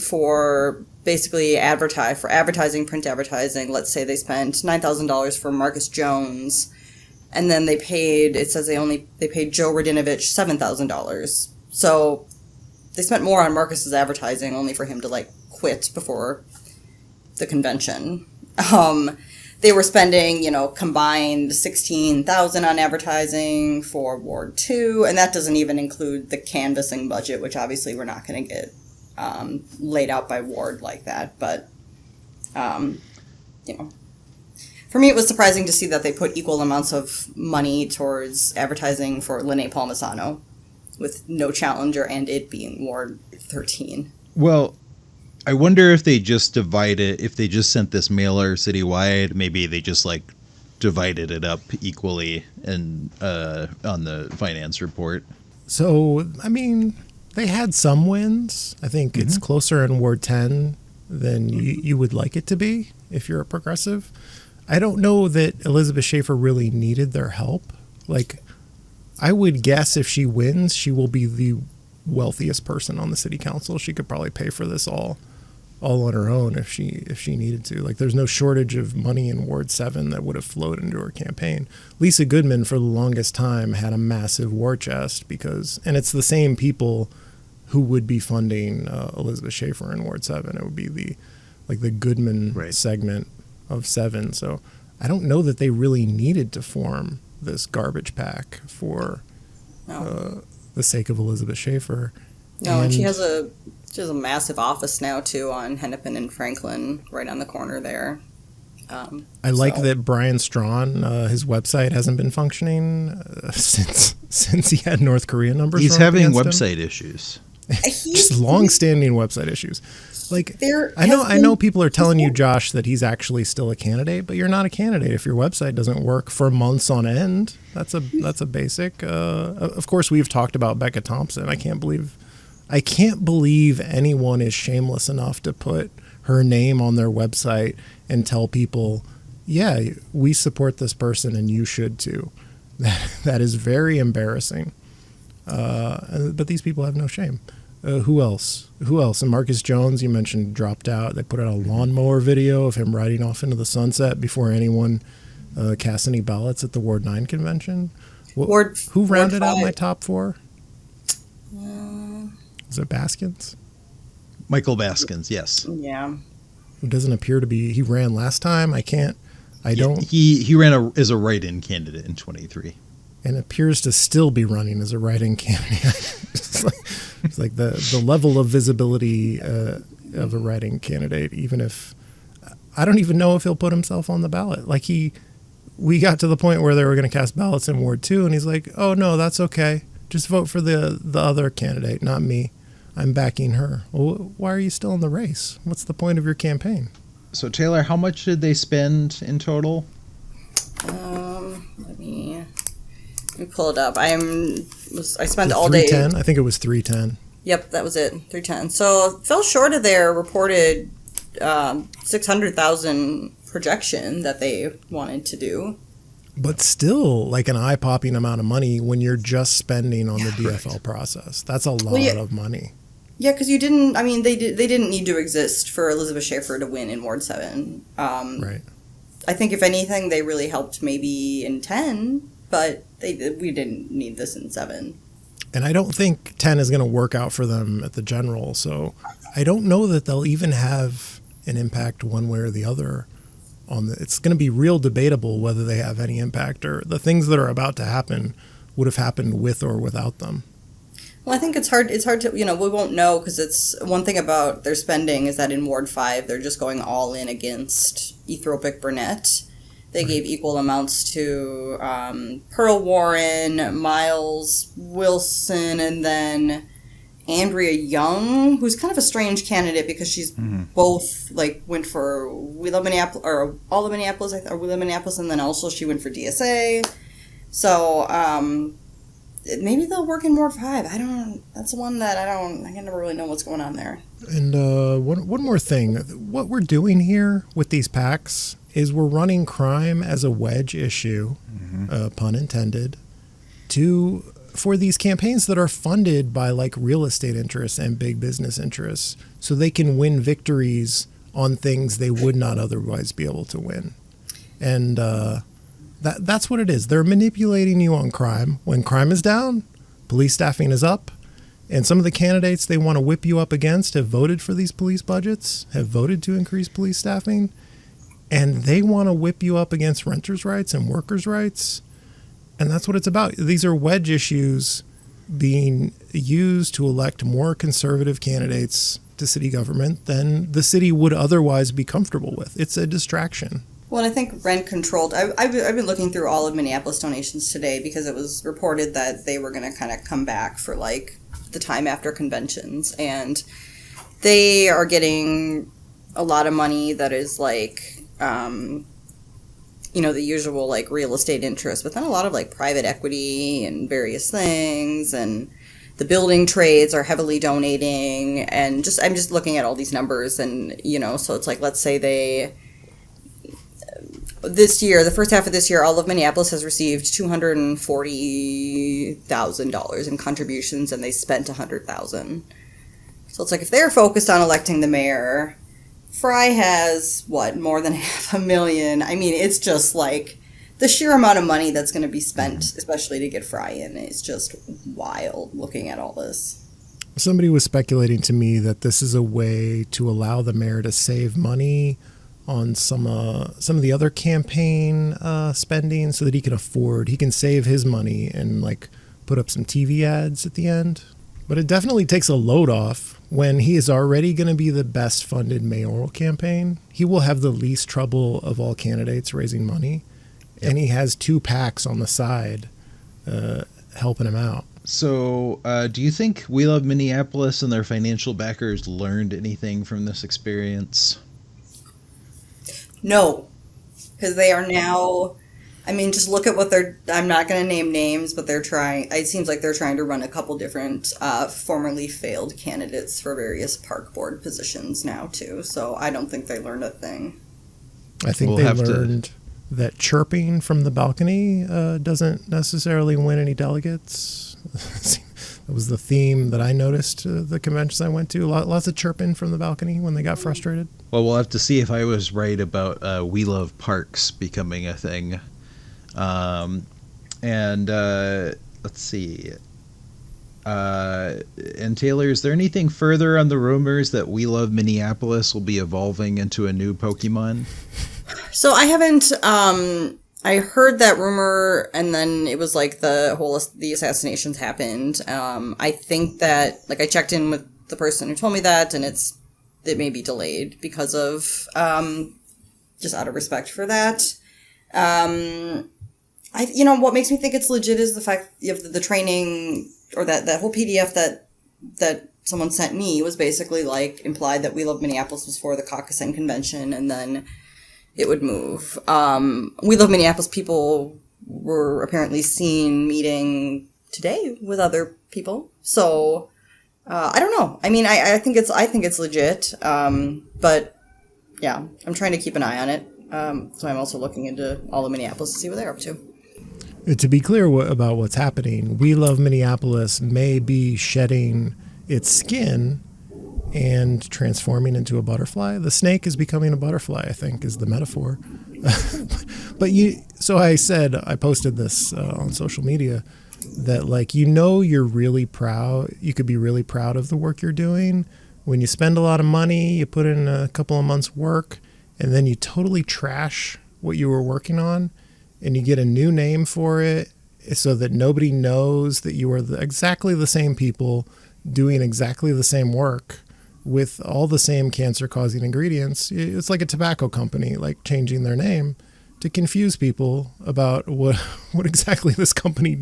for basically advertising, print advertising, let's say they spent $9,000 for Marcus Jones. And then they paid, it says they paid Joe Radinovich $7,000. So they spent more on Marcus's advertising only for him to quit before the convention. They were spending, combined $16,000 on advertising for Ward 2, and that doesn't even include the canvassing budget, which obviously we're not going to get laid out by ward like that. But, for me, it was surprising to see that they put equal amounts of money towards advertising for Lene Palmisano, with no challenger and it being Ward 13. Well, I wonder if they just if they just sent this mailer citywide, maybe they just divided it up equally and on the finance report. So, they had some wins. I think it's closer in Ward 10 than you would like it to be if you're a progressive. I don't know that Elizabeth Schaefer really needed their help. I would guess if she wins, she will be the wealthiest person on the city council. She could probably pay for this all on her own if she needed to. There's no shortage of money in Ward 7 that would have flowed into her campaign. Lisa Goodman, for the longest time, had a massive war chest and it's the same people who would be funding Elizabeth Schaefer in Ward 7. It would be the Goodman segment of 7. So I don't know that they really needed to form this garbage pack for the sake of Elizabeth Schaefer. No, and she has a massive office now too on Hennepin and Franklin, right on the corner there. I like that Brian Strawn, his website hasn't been functioning since he had North Korea numbers. He's having website issues. Just long-standing website issues. I know people are telling you, Josh, that he's actually still a candidate, but you're not a candidate if your website doesn't work for months on end. That's a basic. Of course, we've talked about Becca Thompson. I can't believe anyone is shameless enough to put her name on their website and tell people, yeah, we support this person and you should too. That is very embarrassing. But these people have no shame. Who else? And Marcus Jones, you mentioned, dropped out. They put out a lawnmower video of him riding off into the sunset before anyone cast any ballots at the Ward 9 convention. Who rounded out my top 4? Is it Baskins? Michael Baskins, yes. Yeah. Who doesn't appear to be. He ran last time. He ran as a write-in candidate in 23. And appears to still be running as a write-in candidate. it's like the level of visibility of a write-in candidate, even if I don't even know if he'll put himself on the ballot. Like we got to the point where they were going to cast ballots in Ward 2, and he's like, oh, no, that's okay. Just vote for the other candidate, not me. I'm backing her. Well, why are you still in the race? What's the point of your campaign? So, Taylor, how much did they spend in total? Let me pull it up. I spent all day. 310? I think it was 310. Yep, that was it. 310. So fell short of their reported 600,000 projection that they wanted to do. But still, like an eye-popping amount of money when you're just spending on the DFL process. That's a lot of money. Yeah, because they didn't need to exist for Elizabeth Schaefer to win in Ward 7. Right. I think if anything, they really helped maybe in 10, but we didn't need this in 7. And I don't think 10 is going to work out for them at the general, so I don't know that they'll even have an impact one way or the other. It's going to be real debatable whether they have any impact, or the things that are about to happen would have happened with or without them. Well, I think it's hard to, we won't know, because it's one thing about their spending is that in Ward 5, they're just going all in against Ethropic Burnett. They gave equal amounts to Pearl Warren, Miles Wilson, and then Andrea Young, who's kind of a strange candidate because she's both went for We Love Minneapolis, or All of Minneapolis, or We Love Minneapolis, and then also she went for DSA. So maybe they'll work in Ward 5. That's the one that I never really know what's going on there. And one more thing, what we're doing here with these PACs is we're running crime as a wedge issue, pun intended, for these campaigns that are funded by real estate interests and big business interests, so they can win victories on things they would not otherwise be able to win. And that's what it is. They're manipulating you on crime. When crime is down, police staffing is up, and some of the candidates they want to whip you up against have voted for these police budgets, have voted to increase police staffing, and they want to whip you up against renters' rights and workers' rights. And that's what it's about. These are wedge issues being used to elect more conservative candidates to city government than the city would otherwise be comfortable with. It's a distraction. Well, and I think rent controlled. I've been looking through all of Minneapolis donations today because it was reported that they were going to kind of come back for the time after conventions, and they are getting a lot of money that is the usual real estate interest, but then a lot of private equity and various things, and the building trades are heavily donating, and I'm just looking at all these numbers, and so it's let's say this year, the first half of this year, all of Minneapolis has received $240,000 in contributions, and they spent $100,000. So it's if they're focused on electing the mayor, Frey has, more than $500,000. I mean, it's just the sheer amount of money that's going to be spent, especially to get Frey in, is just wild looking at all this. Somebody was speculating to me that this is a way to allow the mayor to save money on some of the other campaign spending, so that he can save his money and put up some TV ads at the end. But it definitely takes a load off when he is already going to be the best funded mayoral campaign. He will have the least trouble of all candidates raising money, and he has 2 PACs on the side helping him out. So do you think We Love Minneapolis and their financial backers learned anything from this experience? No, because they are now, just look at what I'm not going to name names, but they're trying, it seems like they're trying to run a couple different formerly failed candidates for various park board positions now, too. So I don't think they learned a thing. I think they learned that chirping from the balcony doesn't necessarily win any delegates. That was the theme that I noticed the conventions I went to. Lots of chirping from the balcony when they got frustrated. Well, we'll have to see if I was right about We Love Parks becoming a thing. Let's see. And Taylor, is there anything further on the rumors that We Love Minneapolis will be evolving into a new Pokemon? So I haven't, I heard that rumor, and then it was like the assassinations happened. I think that, like, I checked in with the person who told me that, and it may be delayed because of, just out of respect for that. What makes me think it's legit is the fact of the training, or that whole PDF that someone sent me was basically like implied that We Love Minneapolis was for the caucus and convention, and then it would move. We Love Minneapolis people were apparently seen meeting today with other people. So I don't know. I mean, I think it's legit. But yeah, I'm trying to keep an eye on it. So I'm also looking into all of Minneapolis to see what they're up to. To be clear about what's happening, We Love Minneapolis may be shedding its skin and transforming into a butterfly. The snake is becoming a butterfly, I think, is the metaphor. So I posted this on social media that, like, you're really proud. You could be really proud of the work you're doing when you spend a lot of money, you put in a couple of months' work, and then you totally trash what you were working on, and you get a new name for it so that nobody knows that you are exactly the same people doing exactly the same work with all the same cancer-causing ingredients. It's like a tobacco company, like, changing their name to confuse people about what exactly this company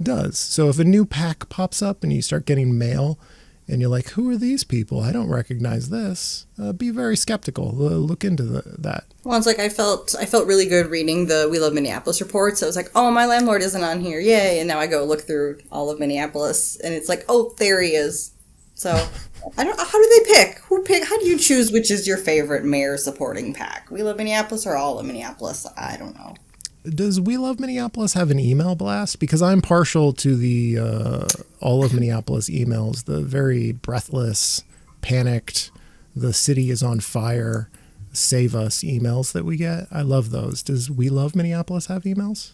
does. So if a new pack pops up and you start getting mail and you're like, who are these people? I don't recognize this. Be very skeptical. Look into that. Well, it's like I felt really good reading the We Love Minneapolis reports. So I was like, oh, my landlord isn't on here. Yay. And now I go look through all of Minneapolis and it's like, oh, there he is. So how do they pick? How do you choose which is your favorite mayor supporting pack? We Love Minneapolis or all of Minneapolis? I don't know. Does We Love Minneapolis have an email blast? Because I'm partial to the all of Minneapolis emails, the very breathless, panicked, the city is on fire, save us emails that we get. I love those. Does We Love Minneapolis have emails?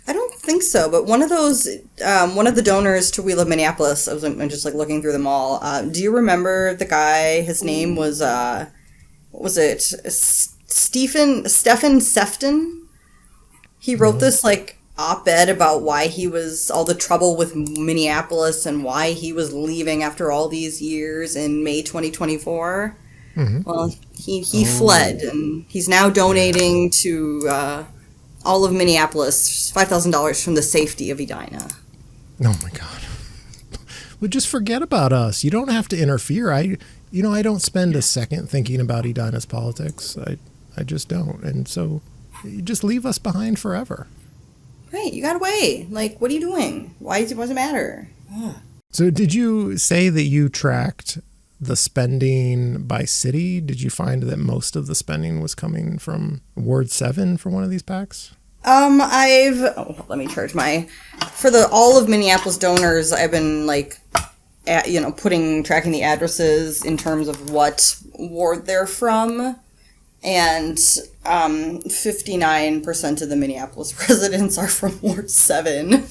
I don't think so, but one of those, one of the donors to We Love Minneapolis, I'm just like looking through them all. Do you remember the guy? His name was, what was it? Stephen Sefton? He wrote this like op-ed about why he was, all the trouble with Minneapolis and why he was leaving after all these years in May 2024. Mm-hmm. Well, he fled, and he's now donating to all of Minneapolis $5,000 from the safety of Edina. Oh my God. Well, just forget about us. You don't have to interfere. I don't spend a second thinking about Edina's politics. I just don't. And so you just leave us behind forever. Right. You got away. Like, what are you doing? Why does it matter? Ugh. So did you say that you tracked the spending by city? Did you find that most of the spending was coming from Ward 7 for one of these packs? Let me charge for all of Minneapolis donors, I've been like, tracking the addresses in terms of what ward they're from. And 59% of the Minneapolis residents are from Ward 7.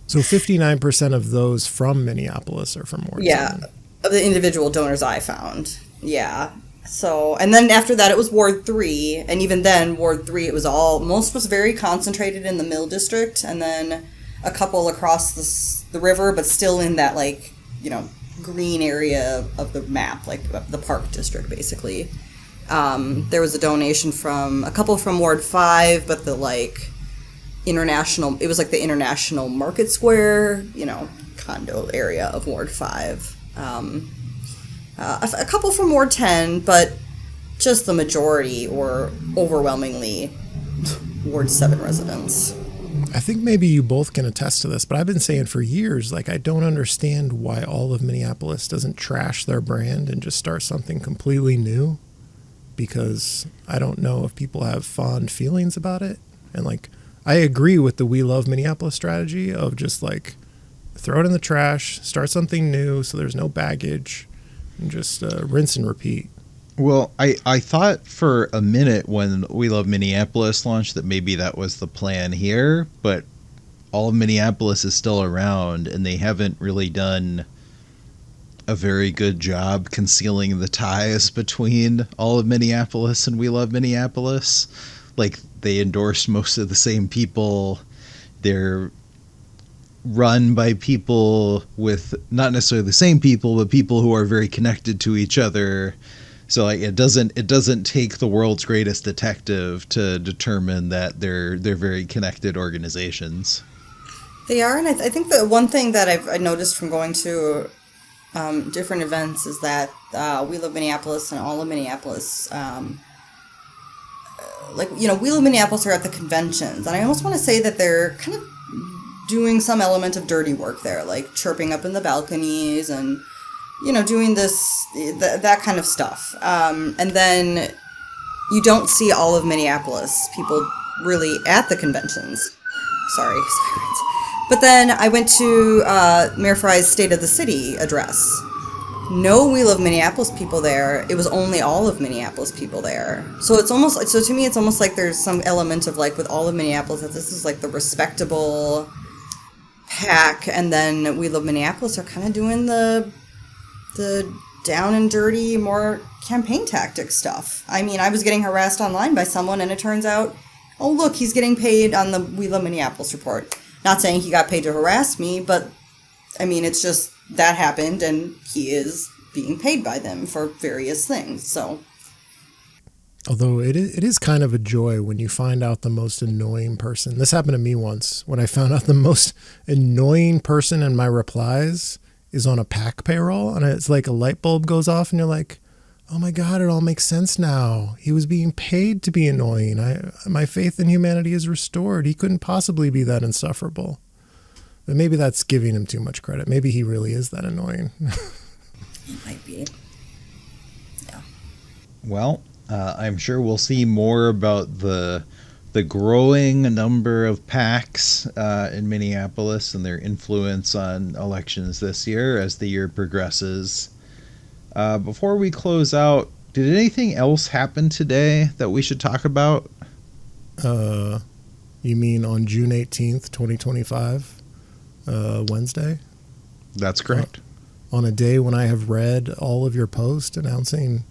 So 59% of those from Minneapolis are from Ward 7? Yeah, of the individual donors I found. Yeah. So, and then after that it was Ward 3, and even then, Ward 3, most was very concentrated in the Mill District, and then a couple across the river, but still in that, like, green area of the map, like the Park District, basically. There was a donation from a couple from Ward 5, but the international market square, condo area of Ward 5. A couple from Ward 10, but just the majority or overwhelmingly Ward 7 residents. I think maybe you both can attest to this, but I've been saying for years, like, I don't understand why all of Minneapolis doesn't trash their brand and just start something completely new. Because I don't know if people have fond feelings about it. And, like, I agree with the We Love Minneapolis strategy of just, like, throw it in the trash, start something new so there's no baggage, and just rinse and repeat. Well, I thought for a minute when We Love Minneapolis launched that maybe that was the plan here, but all of Minneapolis is still around, and they haven't really done a very good job concealing the ties between all of Minneapolis and We Love Minneapolis. Like, they endorse most of the same people. They're run by people with not necessarily the same people, but people who are very connected to each other. So like, it doesn't take the world's greatest detective to determine that they're very connected organizations. They are, and I think the one thing that I noticed from going to different events is that We Love Minneapolis and all of Minneapolis, We Love Minneapolis are at the conventions, and I almost want to say that they're kind of doing some element of dirty work there, like chirping up in the balconies and, doing that kind of stuff. And then you don't see all of Minneapolis people really at the conventions. Sorry, sirens. But then I went to Mayor Frey's State of the City address. No We Love Minneapolis people there. It was only all of Minneapolis people there. So to me, it's almost like there's some element of like with all of Minneapolis that this is like the respectable pack, and then We Love Minneapolis are kind of doing the down and dirty, more campaign tactic stuff. I mean, I was getting harassed online by someone, and it turns out, oh look, he's getting paid on the We Love Minneapolis report. Not saying he got paid to harass me, but I mean, it's just that happened, and he is being paid by them for various things. So, although it is kind of a joy when you find out the most annoying person. This happened to me once when I found out the most annoying person in my replies is on a PAC payroll, and it's like a light bulb goes off, and you're like, oh my God, it all makes sense now. He was being paid to be annoying. My faith in humanity is restored. He couldn't possibly be that insufferable. But maybe that's giving him too much credit. Maybe he really is that annoying. it might be. Yeah. Well, I'm sure we'll see more about the growing number of PACs in Minneapolis and their influence on elections this year as the year progresses. Before we close out, did anything else happen today that we should talk about? You mean on June 18th, 2025, Wednesday? That's correct. On a day when I have read all of your posts announcing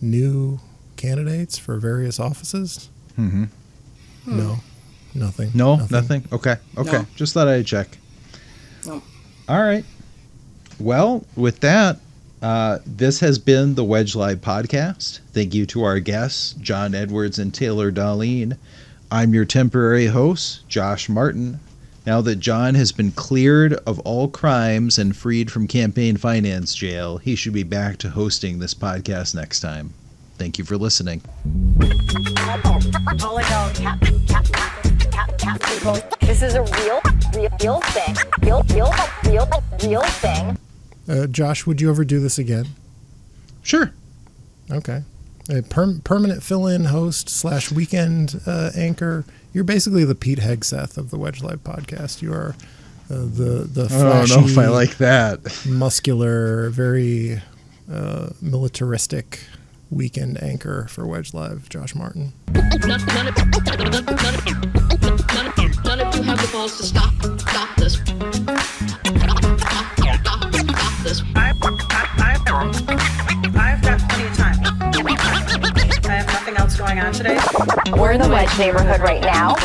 new candidates for various offices? Mm-hmm. No, nothing. No, nothing? Okay. No. Just thought I'd check. No. All right. Well, with that, this has been the Wedge Live podcast. Thank you to our guests, John Edwards and Taylor Dahlin. I'm your temporary host, Josh Martin. Now that John has been cleared of all crimes and freed from campaign finance jail, he should be back to hosting this podcast next time. Thank you for listening. This is a real thing. Real thing. Josh, would you ever do this again? Sure. Okay. A permanent fill-in host / weekend anchor. You're basically the Pete Hegseth of the Wedge Live podcast. You are the flashy, I don't know if I like that. Muscular, very militaristic weekend anchor for Wedge Live, Josh Martin. None of you have the balls to stop this. Stop this. I've got plenty of time. I have nothing else going on today. We're in the Wedge neighborhood right now.